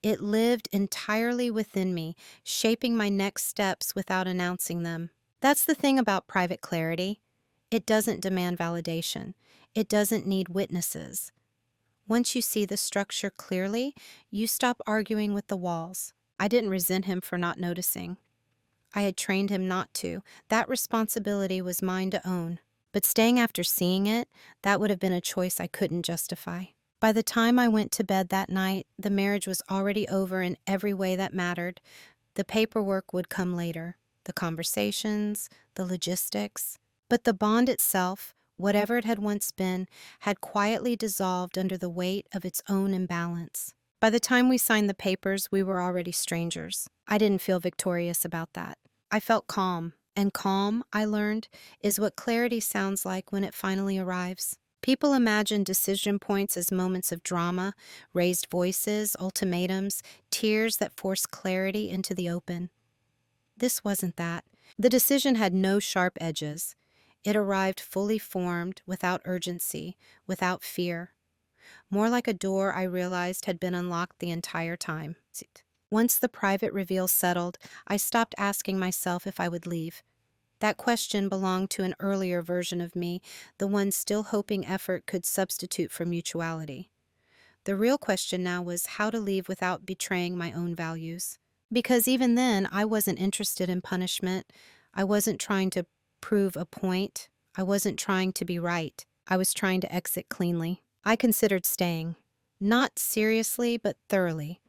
It lived entirely within me, shaping my next steps without announcing them. That's the thing about private clarity. It doesn't demand validation. It doesn't need witnesses. Once you see the structure clearly, you stop arguing with the walls. I didn't resent him for not noticing. I had trained him not to. That responsibility was mine to own. But staying after seeing it, that would have been a choice I couldn't justify. By the time I went to bed that night, the marriage was already over in every way that mattered. The paperwork would come later, the conversations, the logistics. But the bond itself, whatever it had once been, had quietly dissolved under the weight of its own imbalance. By the time we signed the papers, we were already strangers. I didn't feel victorious about that. I felt calm, and calm, I learned, is what clarity sounds like when it finally arrives. People imagine decision points as moments of drama, raised voices, ultimatums, tears that force clarity into the open. This wasn't that. The decision had no sharp edges. It arrived fully formed, without urgency, without fear. More like a door I realized had been unlocked the entire time. Once the private reveal settled, I stopped asking myself if I would leave. That question belonged to an earlier version of me, the one still hoping effort could substitute for mutuality. The real question now was how to leave without betraying my own values. Because even then, I wasn't interested in punishment. I wasn't trying to prove a point. I wasn't trying to be right. I was trying to exit cleanly. I considered staying. Not seriously, but thoroughly.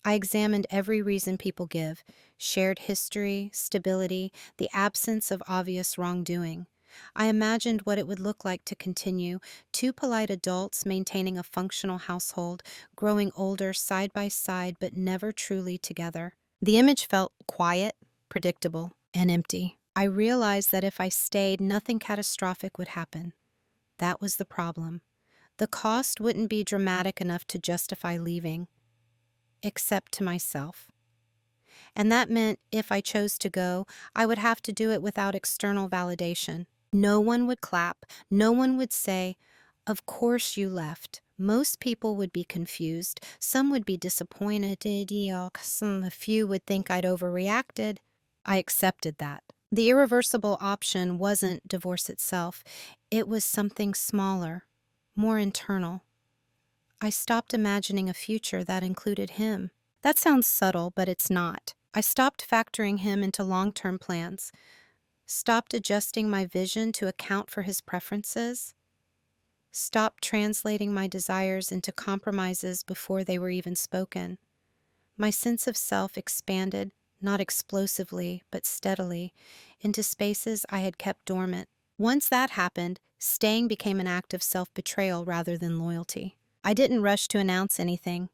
I examined every reason people give: shared history, stability, the absence of obvious wrongdoing. I imagined what it would look like to continue, two polite adults maintaining a functional household, growing older side by side but never truly together. The image felt quiet, predictable, and empty. I realized that if I stayed, nothing catastrophic would happen. That was the problem. The cost wouldn't be dramatic enough to justify leaving, except to myself. And that meant if I chose to go, I would have to do it without external validation. No one would clap. No one would say, "Of course you left." Most people would be confused. Some would be disappointed. A few would think I'd overreacted. I accepted that. The irreversible option wasn't divorce itself. It was something smaller, more internal. I stopped imagining a future that included him. That sounds subtle, but it's not. I stopped factoring him into long-term plans, stopped adjusting my vision to account for his preferences, stopped translating my desires into compromises before they were even spoken. My sense of self expanded, not explosively, but steadily, into spaces I had kept dormant. Once that happened, staying became an act of self-betrayal rather than loyalty. I didn't rush to announce anything.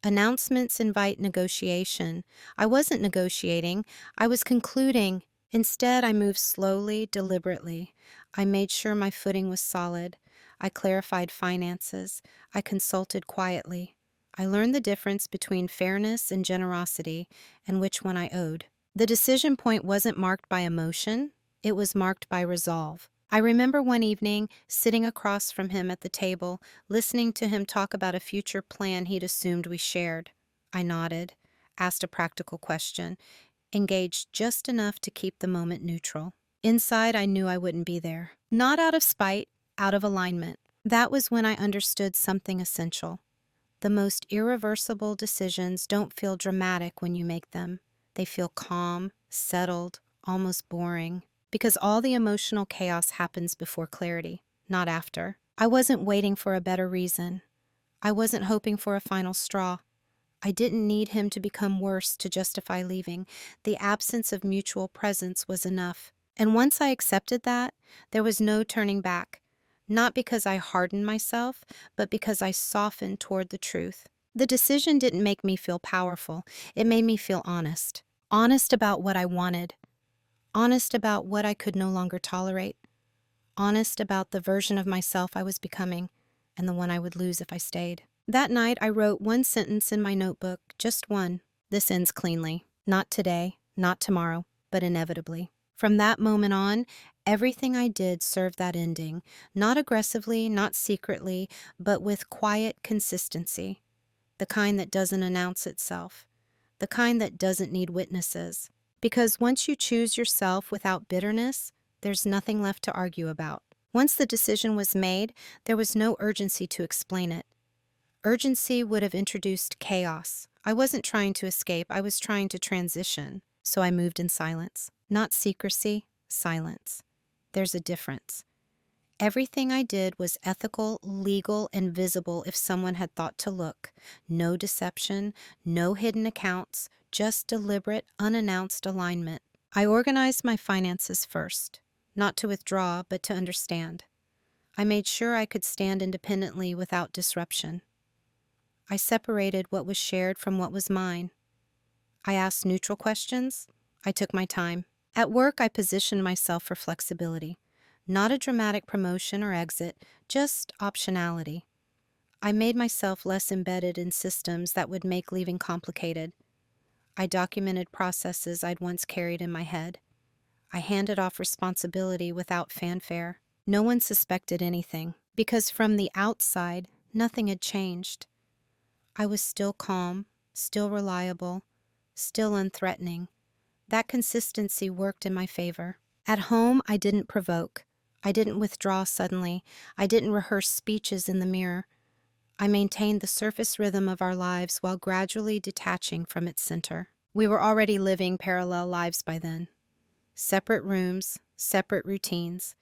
Announcements invite negotiation. I wasn't negotiating, I was concluding. Instead, I moved slowly, deliberately. I made sure my footing was solid. I clarified finances. I consulted quietly. I learned the difference between fairness and generosity, and which one I owed. The decision point wasn't marked by emotion, it was marked by resolve. I remember one evening, sitting across from him at the table, listening to him talk about a future plan he'd assumed we shared. I nodded, asked a practical question, engaged just enough to keep the moment neutral. Inside, I knew I wouldn't be there. Not out of spite, out of alignment. That was when I understood something essential. The most irreversible decisions don't feel dramatic when you make them. They feel calm, settled, almost boring. Because all the emotional chaos happens before clarity, not after. I wasn't waiting for a better reason. I wasn't hoping for a final straw. I didn't need him to become worse to justify leaving. The absence of mutual presence was enough. And once I accepted that, there was no turning back. Not because I hardened myself, but because I softened toward the truth. The decision didn't make me feel powerful. It made me feel honest. Honest about what I wanted. Honest about what I could no longer tolerate. Honest about the version of myself I was becoming, and the one I would lose if I stayed. That night, I wrote one sentence in my notebook, just one. This ends cleanly. Not today, not tomorrow, but inevitably. From that moment on, everything I did served that ending, not aggressively, not secretly, but with quiet consistency. The kind that doesn't announce itself. The kind that doesn't need witnesses. Because once you choose yourself without bitterness, there's nothing left to argue about. Once the decision was made, there was no urgency to explain it. Urgency would have introduced chaos. I wasn't trying to escape, I was trying to transition. So I moved in silence. Not secrecy, silence. There's a difference. Everything I did was ethical, legal, and visible if someone had thought to look. No deception, no hidden accounts, just deliberate, unannounced alignment. I organized my finances first, not to withdraw, but to understand. I made sure I could stand independently without disruption. I separated what was shared from what was mine. I asked neutral questions. I took my time. At work, I positioned myself for flexibility. Not a dramatic promotion or exit, just optionality. I made myself less embedded in systems that would make leaving complicated. I documented processes I'd once carried in my head. I handed off responsibility without fanfare. No one suspected anything, because from the outside, nothing had changed. I was still calm, still reliable, still unthreatening. That consistency worked in my favor. At home, I didn't provoke. I didn't withdraw suddenly. I didn't rehearse speeches in the mirror. I maintained the surface rhythm of our lives while gradually detaching from its center. We were already living parallel lives by then. Separate rooms, separate routines,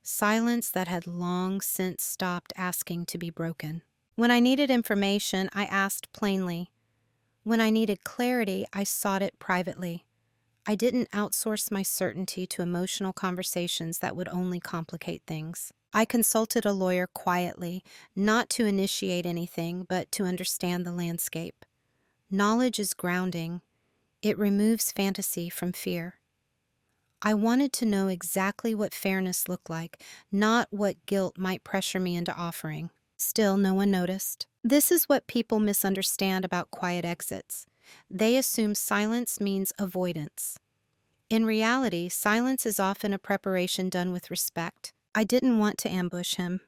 silence that had long since stopped asking to be broken. When I needed information, I asked plainly. When I needed clarity, I sought it privately. I didn't outsource my certainty to emotional conversations that would only complicate things. I consulted a lawyer quietly, not to initiate anything, but to understand the landscape. Knowledge is grounding. It removes fantasy from fear. I wanted to know exactly what fairness looked like, not what guilt might pressure me into offering. Still, no one noticed. This is what people misunderstand about quiet exits. They assume silence means avoidance. In reality, silence is often a preparation done with respect. I didn't want to ambush him.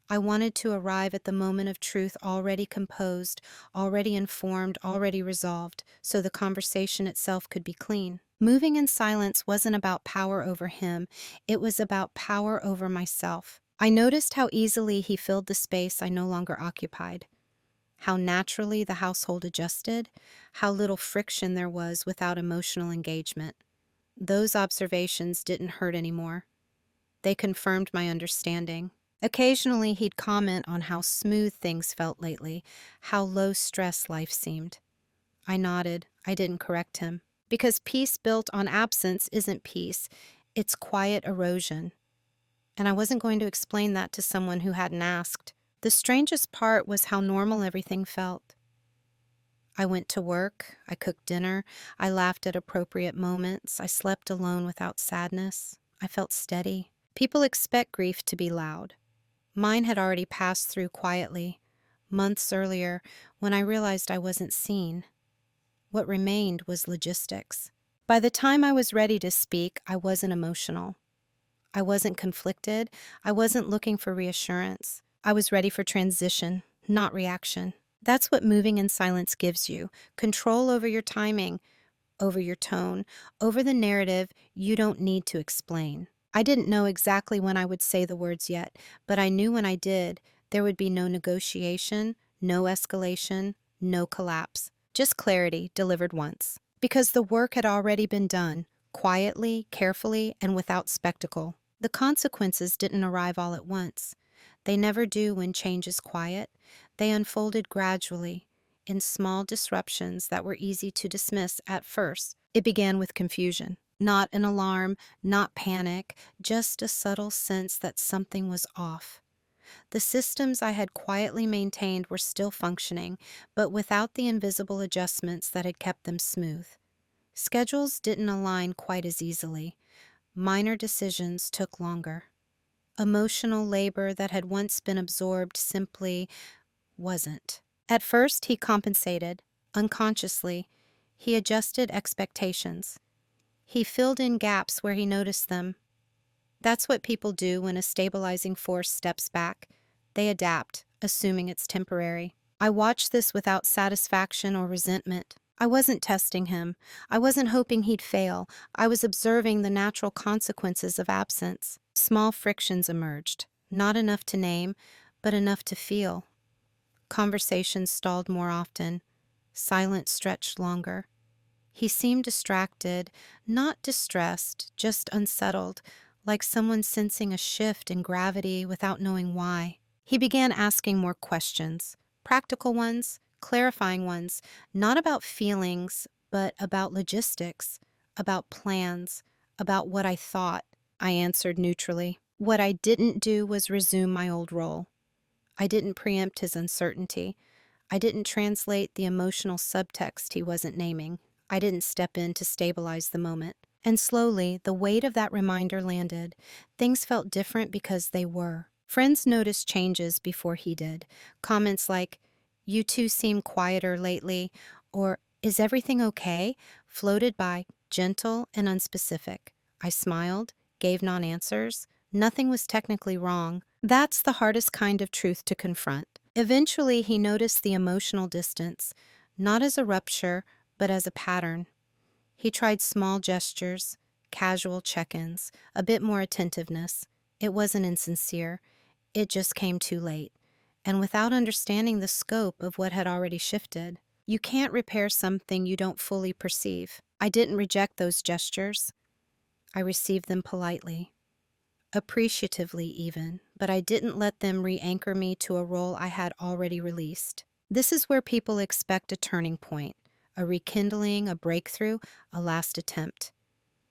I wanted to arrive at the moment of truth already composed, already informed, already resolved, so the conversation itself could be clean. Moving in silence wasn't about power over him, it was about power over myself. I noticed how easily he filled the space I no longer occupied, how naturally the household adjusted, how little friction there was without emotional engagement. Those observations didn't hurt anymore. They confirmed my understanding. Occasionally, he'd comment on how smooth things felt lately, how low stress life seemed. I nodded. I didn't correct him. Because peace built on absence isn't peace, it's quiet erosion. And I wasn't going to explain that to someone who hadn't asked. The strangest part was how normal everything felt. I went to work, I cooked dinner, I laughed at appropriate moments, I slept alone without sadness. I felt steady. People expect grief to be loud. Mine had already passed through quietly, months earlier, when I realized I wasn't seen. What remained was logistics. By the time I was ready to speak, I wasn't emotional. I wasn't conflicted. I wasn't looking for reassurance. I was ready for transition, not reaction. That's what moving in silence gives you: control over your timing, over your tone, over the narrative you don't need to explain. I didn't know exactly when I would say the words yet, but I knew when I did, there would be no negotiation, no escalation, no collapse. Just clarity delivered once. Because the work had already been done, quietly, carefully, and without spectacle. The consequences didn't arrive all at once. They never do when change is quiet. They unfolded gradually, in small disruptions that were easy to dismiss at first. It began with confusion. Not an alarm, not panic, just a subtle sense that something was off. The systems I had quietly maintained were still functioning, but without the invisible adjustments that had kept them smooth. Schedules didn't align quite as easily. Minor decisions took longer. Emotional labor that had once been absorbed simply wasn't. At first, he compensated. Unconsciously, he adjusted expectations. He filled in gaps where he noticed them. That's what people do when a stabilizing force steps back. They adapt, assuming it's temporary. I watched this without satisfaction or resentment. I wasn't testing him. I wasn't hoping he'd fail. I was observing the natural consequences of absence. Small frictions emerged, not enough to name, but enough to feel. Conversations stalled more often. Silence stretched longer. He seemed distracted, not distressed, just unsettled, like someone sensing a shift in gravity without knowing why. He began asking more questions, practical ones, clarifying ones, not about feelings, but about logistics, about plans, about what I thought. I answered neutrally. What I didn't do was resume my old role. I didn't preempt his uncertainty. I didn't translate the emotional subtext he wasn't naming. I didn't step in to stabilize the moment. And slowly, the weight of that reminder landed. Things felt different because they were. Friends noticed changes before he did. Comments like, "You two seem quieter lately," or "Is everything okay?" floated by, gentle and unspecific. I smiled, gave non-answers. Nothing was technically wrong. That's the hardest kind of truth to confront. Eventually, he noticed the emotional distance, not as a rupture, but as a pattern. He tried small gestures, casual check-ins, a bit more attentiveness. It wasn't insincere. It just came too late, and without understanding the scope of what had already shifted. You can't repair something you don't fully perceive. I didn't reject those gestures. I received them politely, appreciatively even, but I didn't let them re-anchor me to a role I had already released. This is where people expect a turning point, a rekindling, a breakthrough, a last attempt.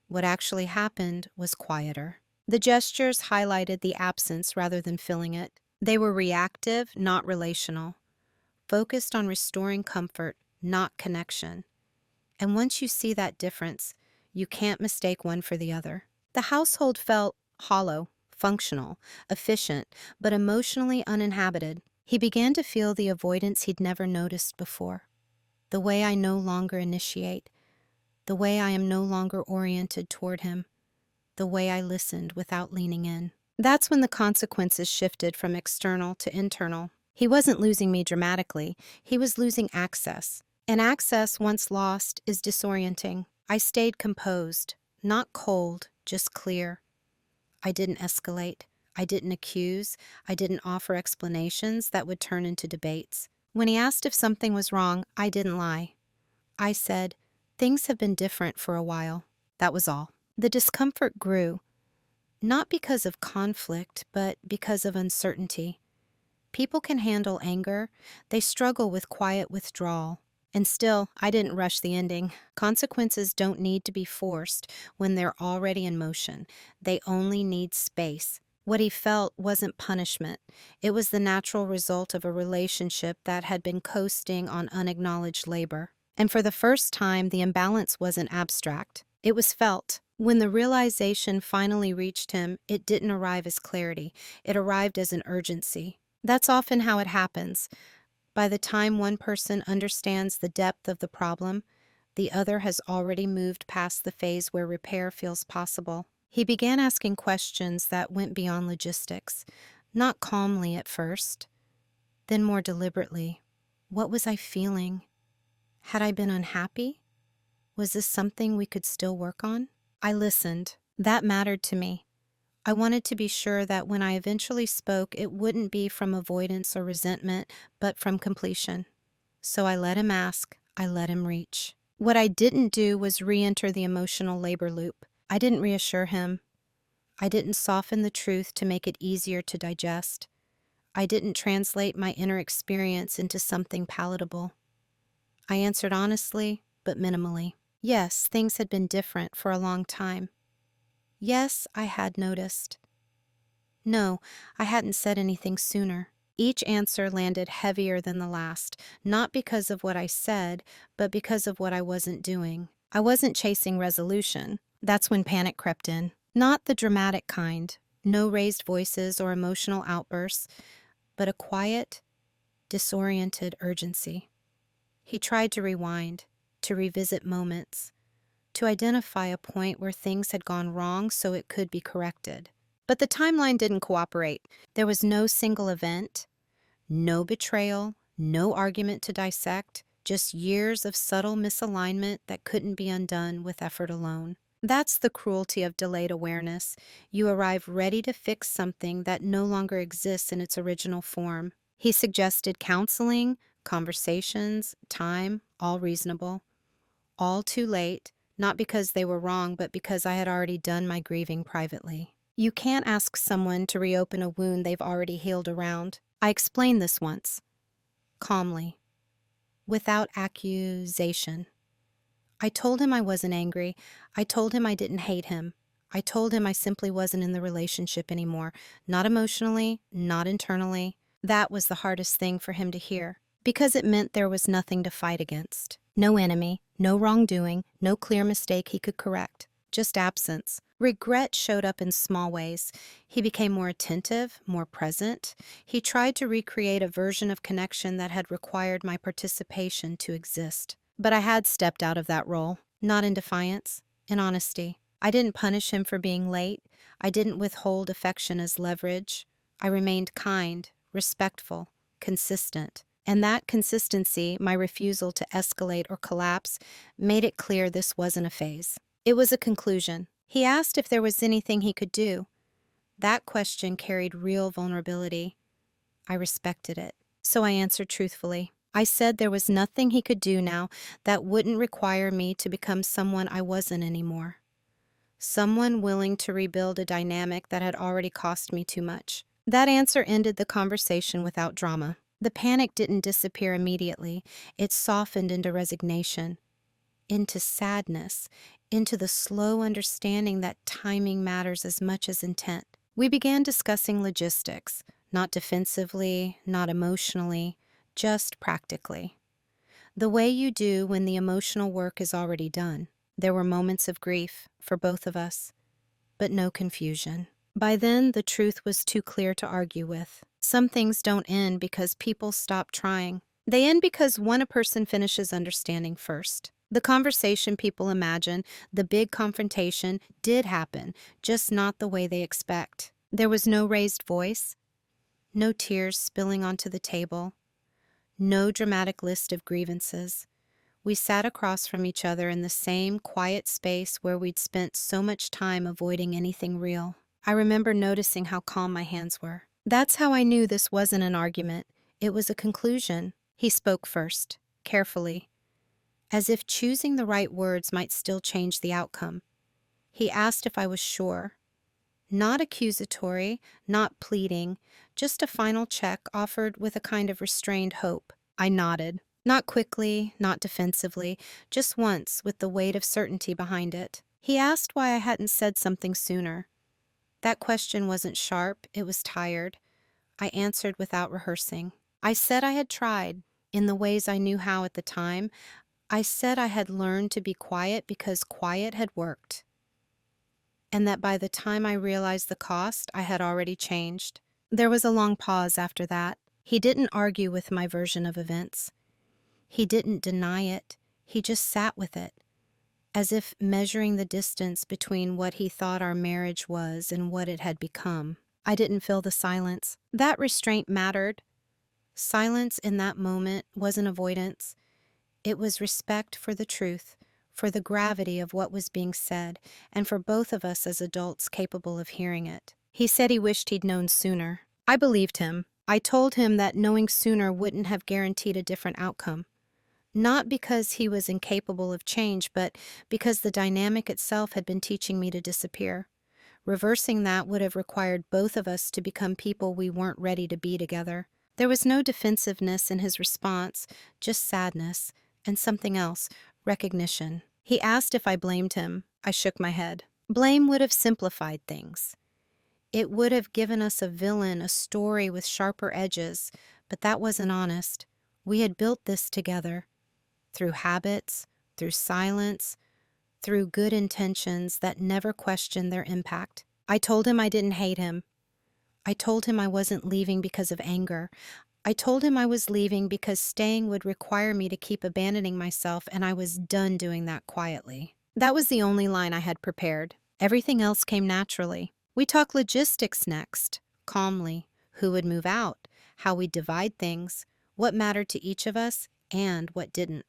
What actually happened was quieter. The gestures highlighted the absence rather than filling it. They were reactive, not relational, focused on restoring comfort, not connection. And once you see that difference, you can't mistake one for the other. The household felt hollow, functional, efficient, but emotionally uninhabited. He began to feel the avoidance he'd never noticed before. The way I no longer initiate, the way I am no longer oriented toward him, the way I listened without leaning in. That's when the consequences shifted from external to internal. He wasn't losing me dramatically, he was losing access. And access, once lost, is disorienting. I stayed composed, not cold, just clear. I didn't escalate. I didn't accuse. I didn't offer explanations that would turn into debates. When he asked if something was wrong, I didn't lie. I said, "Things have been different for a while." That was all. The discomfort grew, not because of conflict, but because of uncertainty. People can handle anger. They struggle with quiet withdrawal. And still, I didn't rush the ending. Consequences don't need to be forced when they're already in motion. They only need space. What he felt wasn't punishment. It was the natural result of a relationship that had been coasting on unacknowledged labor. And for the first time, the imbalance wasn't abstract. It was felt. When the realization finally reached him, it didn't arrive as clarity. It arrived as an urgency. That's often how it happens. By the time one person understands the depth of the problem, the other has already moved past the phase where repair feels possible. He began asking questions that went beyond logistics, not calmly at first, then more deliberately. What was I feeling? Had I been unhappy? Was this something we could still work on? I listened. That mattered to me. I wanted to be sure that when I eventually spoke, it wouldn't be from avoidance or resentment, but from completion. So I let him ask, I let him reach. What I didn't do was re-enter the emotional labor loop. I didn't reassure him. I didn't soften the truth to make it easier to digest. I didn't translate my inner experience into something palatable. I answered honestly, but minimally. Yes, things had been different for a long time. Yes, I had noticed. No, I hadn't said anything sooner. Each answer landed heavier than the last, not because of what I said, but because of what I wasn't doing. I wasn't chasing resolution. That's when panic crept in. Not the dramatic kind, no raised voices or emotional outbursts, but a quiet, disoriented urgency. He tried to rewind, to revisit moments, to identify a point where things had gone wrong so it could be corrected. But the timeline didn't cooperate. There was no single event, no betrayal, no argument to dissect, just years of subtle misalignment that couldn't be undone with effort alone. That's the cruelty of delayed awareness. You arrive ready to fix something that no longer exists in its original form. He suggested counseling, conversations, time, all reasonable. All too late, not because they were wrong, but because I had already done my grieving privately. You can't ask someone to reopen a wound they've already healed around. I explained this once, calmly, without accusation. I told him I wasn't angry. I told him I didn't hate him. I told him I simply wasn't in the relationship anymore, not emotionally, not internally. That was the hardest thing for him to hear, because it meant there was nothing to fight against. No enemy, no wrongdoing, no clear mistake he could correct, just absence. Regret showed up in small ways. He became more attentive, more present. He tried to recreate a version of connection that had required my participation to exist. But I had stepped out of that role, not in defiance, in honesty. I didn't punish him for being late. I didn't withhold affection as leverage. I remained kind, respectful, consistent. And that consistency, my refusal to escalate or collapse, made it clear this wasn't a phase. It was a conclusion. He asked if there was anything he could do. That question carried real vulnerability. I respected it. So I answered truthfully. I said there was nothing he could do now that wouldn't require me to become someone I wasn't anymore. Someone willing to rebuild a dynamic that had already cost me too much. That answer ended the conversation without drama. The panic didn't disappear immediately. It softened into resignation, into sadness, into the slow understanding that timing matters as much as intent. We began discussing logistics, not defensively, not emotionally, just practically. The way you do when the emotional work is already done. There were moments of grief for both of us, but no confusion. By then, the truth was too clear to argue with. Some things don't end because people stop trying. They end because one person finishes understanding first. The conversation people imagine, the big confrontation, did happen, just not the way they expect. There was no raised voice, no tears spilling onto the table, no dramatic list of grievances. We sat across from each other in the same quiet space where we'd spent so much time avoiding anything real. I remember noticing how calm my hands were. That's how I knew this wasn't an argument. It was a conclusion. He spoke first, carefully, as if choosing the right words might still change the outcome. He asked if I was sure. Not accusatory, not pleading, just a final check offered with a kind of restrained hope. I nodded. Not quickly, not defensively, just once with the weight of certainty behind it. He asked why I hadn't said something sooner. That question wasn't sharp, it was tired. I answered without rehearsing. I said I had tried, in the ways I knew how at the time. I said I had learned to be quiet because quiet had worked, and that by the time I realized the cost, I had already changed. There was a long pause after that. He didn't argue with my version of events. He didn't deny it. He just sat with it, as if measuring the distance between what he thought our marriage was and what it had become. I didn't feel the silence. That restraint mattered. Silence in that moment wasn't avoidance. It was respect for the truth, for the gravity of what was being said, and for both of us as adults capable of hearing it. He said he wished he'd known sooner. I believed him. I told him that knowing sooner wouldn't have guaranteed a different outcome. Not because he was incapable of change, but because the dynamic itself had been teaching me to disappear. Reversing that would have required both of us to become people we weren't ready to be together. There was no defensiveness in his response, just sadness, and something else, recognition. He asked if I blamed him. I shook my head. Blame would have simplified things. It would have given us a villain, a story with sharper edges, but that wasn't honest. We had built this together. Through habits, through silence, through good intentions that never questioned their impact. I told him I didn't hate him. I told him I wasn't leaving because of anger. I told him I was leaving because staying would require me to keep abandoning myself, and I was done doing that quietly. That was the only line I had prepared. Everything else came naturally. We talked logistics next, calmly. Who would move out, how we'd divide things, what mattered to each of us, and what didn't.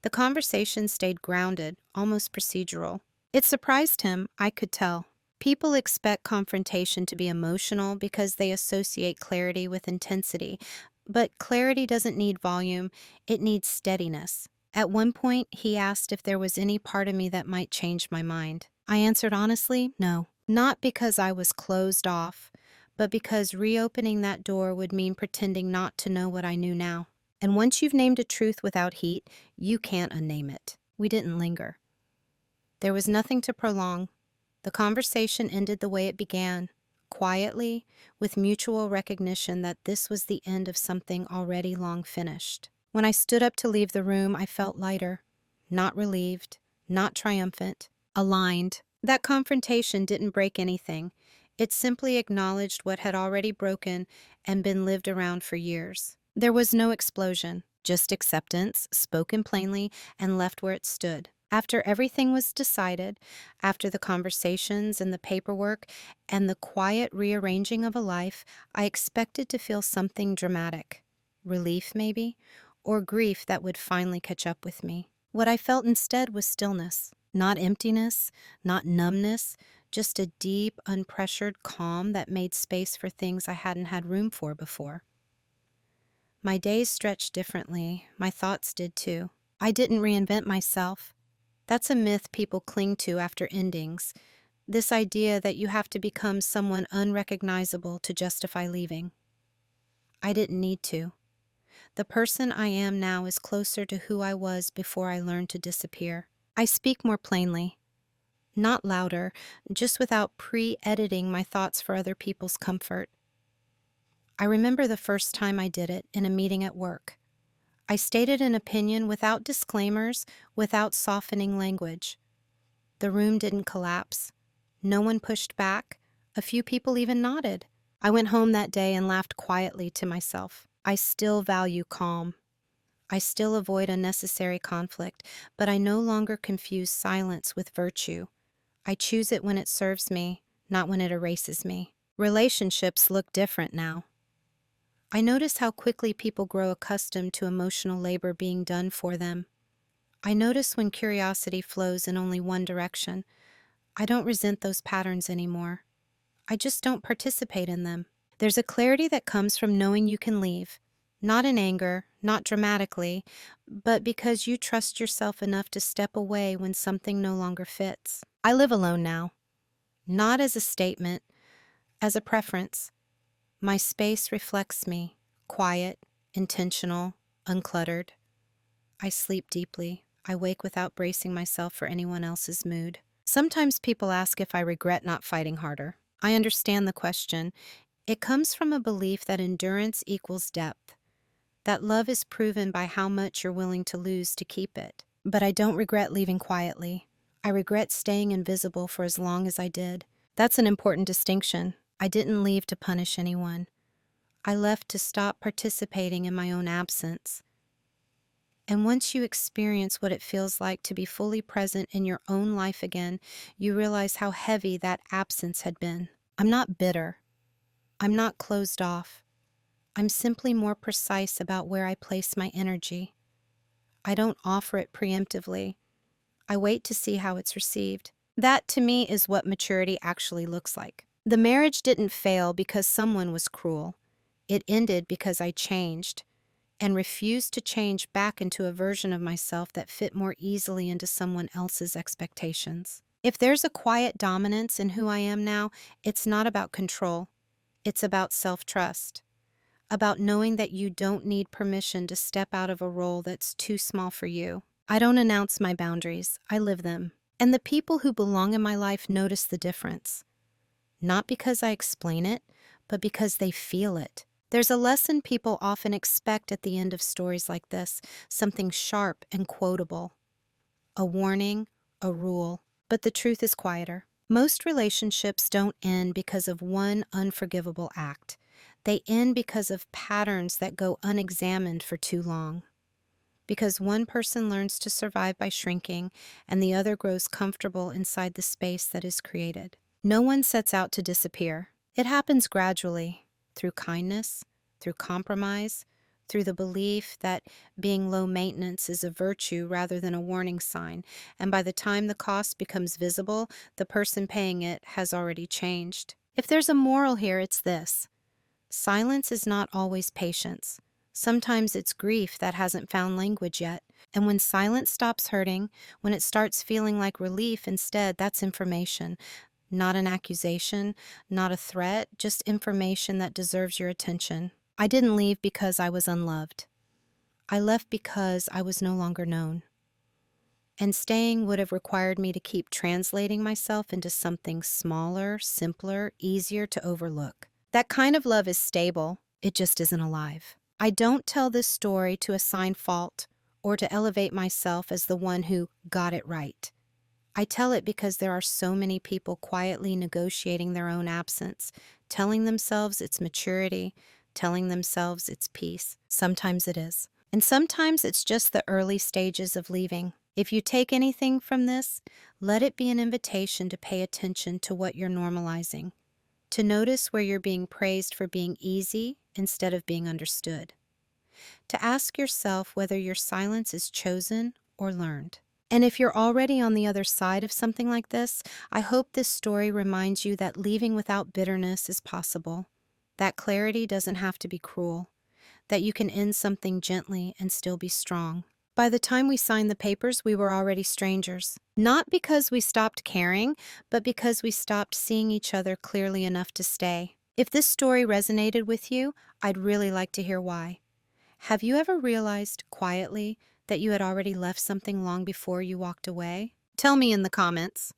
The conversation stayed grounded, almost procedural. It surprised him, I could tell. People expect confrontation to be emotional because they associate clarity with intensity, but clarity doesn't need volume, it needs steadiness. At one point, he asked if there was any part of me that might change my mind. I answered honestly, no. Not because I was closed off, but because reopening that door would mean pretending not to know what I knew now. And once you've named a truth without heat, you can't unname it. We didn't linger. There was nothing to prolong. The conversation ended the way it began, quietly, with mutual recognition that this was the end of something already long finished. When I stood up to leave the room, I felt lighter, not relieved, not triumphant, aligned. That confrontation didn't break anything. It simply acknowledged what had already broken and been lived around for years. There was no explosion, just acceptance, spoken plainly, and left where it stood. After everything was decided, after the conversations and the paperwork and the quiet rearranging of a life, I expected to feel something dramatic. Relief, maybe, or grief that would finally catch up with me. What I felt instead was stillness, not emptiness, not numbness, just a deep, unpressured calm that made space for things I hadn't had room for before. My days stretched differently. My thoughts did too. I didn't reinvent myself. That's a myth people cling to after endings. This idea that you have to become someone unrecognizable to justify leaving. I didn't need to. The person I am now is closer to who I was before I learned to disappear. I speak more plainly, not louder, just without pre-editing my thoughts for other people's comfort. I remember the first time I did it in a meeting at work. I stated an opinion without disclaimers, without softening language. The room didn't collapse. No one pushed back. A few people even nodded. I went home that day and laughed quietly to myself. I still value calm. I still avoid unnecessary conflict, but I no longer confuse silence with virtue. I choose it when it serves me, not when it erases me. Relationships look different now. I notice how quickly people grow accustomed to emotional labor being done for them. I notice when curiosity flows in only one direction. I don't resent those patterns anymore. I just don't participate in them. There's a clarity that comes from knowing you can leave. Not in anger, not dramatically, but because you trust yourself enough to step away when something no longer fits. I live alone now. Not as a statement, as a preference. My space reflects me, quiet, intentional, uncluttered. I sleep deeply. I wake without bracing myself for anyone else's mood. Sometimes people ask if I regret not fighting harder. I understand the question. It comes from a belief that endurance equals depth, that love is proven by how much you're willing to lose to keep it. But I don't regret leaving quietly. I regret staying invisible for as long as I did. That's an important distinction. I didn't leave to punish anyone. I left to stop participating in my own absence. And once you experience what it feels like to be fully present in your own life again, you realize how heavy that absence had been. I'm not bitter. I'm not closed off. I'm simply more precise about where I place my energy. I don't offer it preemptively. I wait to see how it's received. That, to me, is what maturity actually looks like. The marriage didn't fail because someone was cruel. It ended because I changed and refused to change back into a version of myself that fit more easily into someone else's expectations. If there's a quiet dominance in who I am now, it's not about control. It's about self-trust, about knowing that you don't need permission to step out of a role that's too small for you. I don't announce my boundaries, I live them. And the people who belong in my life notice the difference. Not because I explain it, but because they feel it. There's a lesson people often expect at the end of stories like this, something sharp and quotable. A warning, a rule. But the truth is quieter. Most relationships don't end because of one unforgivable act. They end because of patterns that go unexamined for too long. Because one person learns to survive by shrinking, and the other grows comfortable inside the space that is created. No one sets out to disappear. It happens gradually, through kindness, through compromise, through the belief that being low maintenance is a virtue rather than a warning sign, and by the time the cost becomes visible, the person paying it has already changed. If there's a moral here, it's this. Silence is not always patience. Sometimes it's grief that hasn't found language yet. And when silence stops hurting, when it starts feeling like relief instead, that's information. Not an accusation, not a threat, just information that deserves your attention. I didn't leave because I was unloved. I left because I was no longer known. And staying would have required me to keep translating myself into something smaller, simpler, easier to overlook. That kind of love is stable, it just isn't alive. I don't tell this story to assign fault or to elevate myself as the one who got it right. I tell it because there are so many people quietly negotiating their own absence, telling themselves it's maturity, telling themselves it's peace. Sometimes it is. And sometimes it's just the early stages of leaving. If you take anything from this, let it be an invitation to pay attention to what you're normalizing, to notice where you're being praised for being easy instead of being understood, to ask yourself whether your silence is chosen or learned. And if you're already on the other side of something like this, I hope this story reminds you that leaving without bitterness is possible. That clarity doesn't have to be cruel. that you can end something gently and still be strong. By the time we signed the papers, we were already strangers. Not because we stopped caring, but because we stopped seeing each other clearly enough to stay. If this story resonated with you, I'd really like to hear why. Have you ever realized quietly that you had already left something long before you walked away? Tell me in the comments.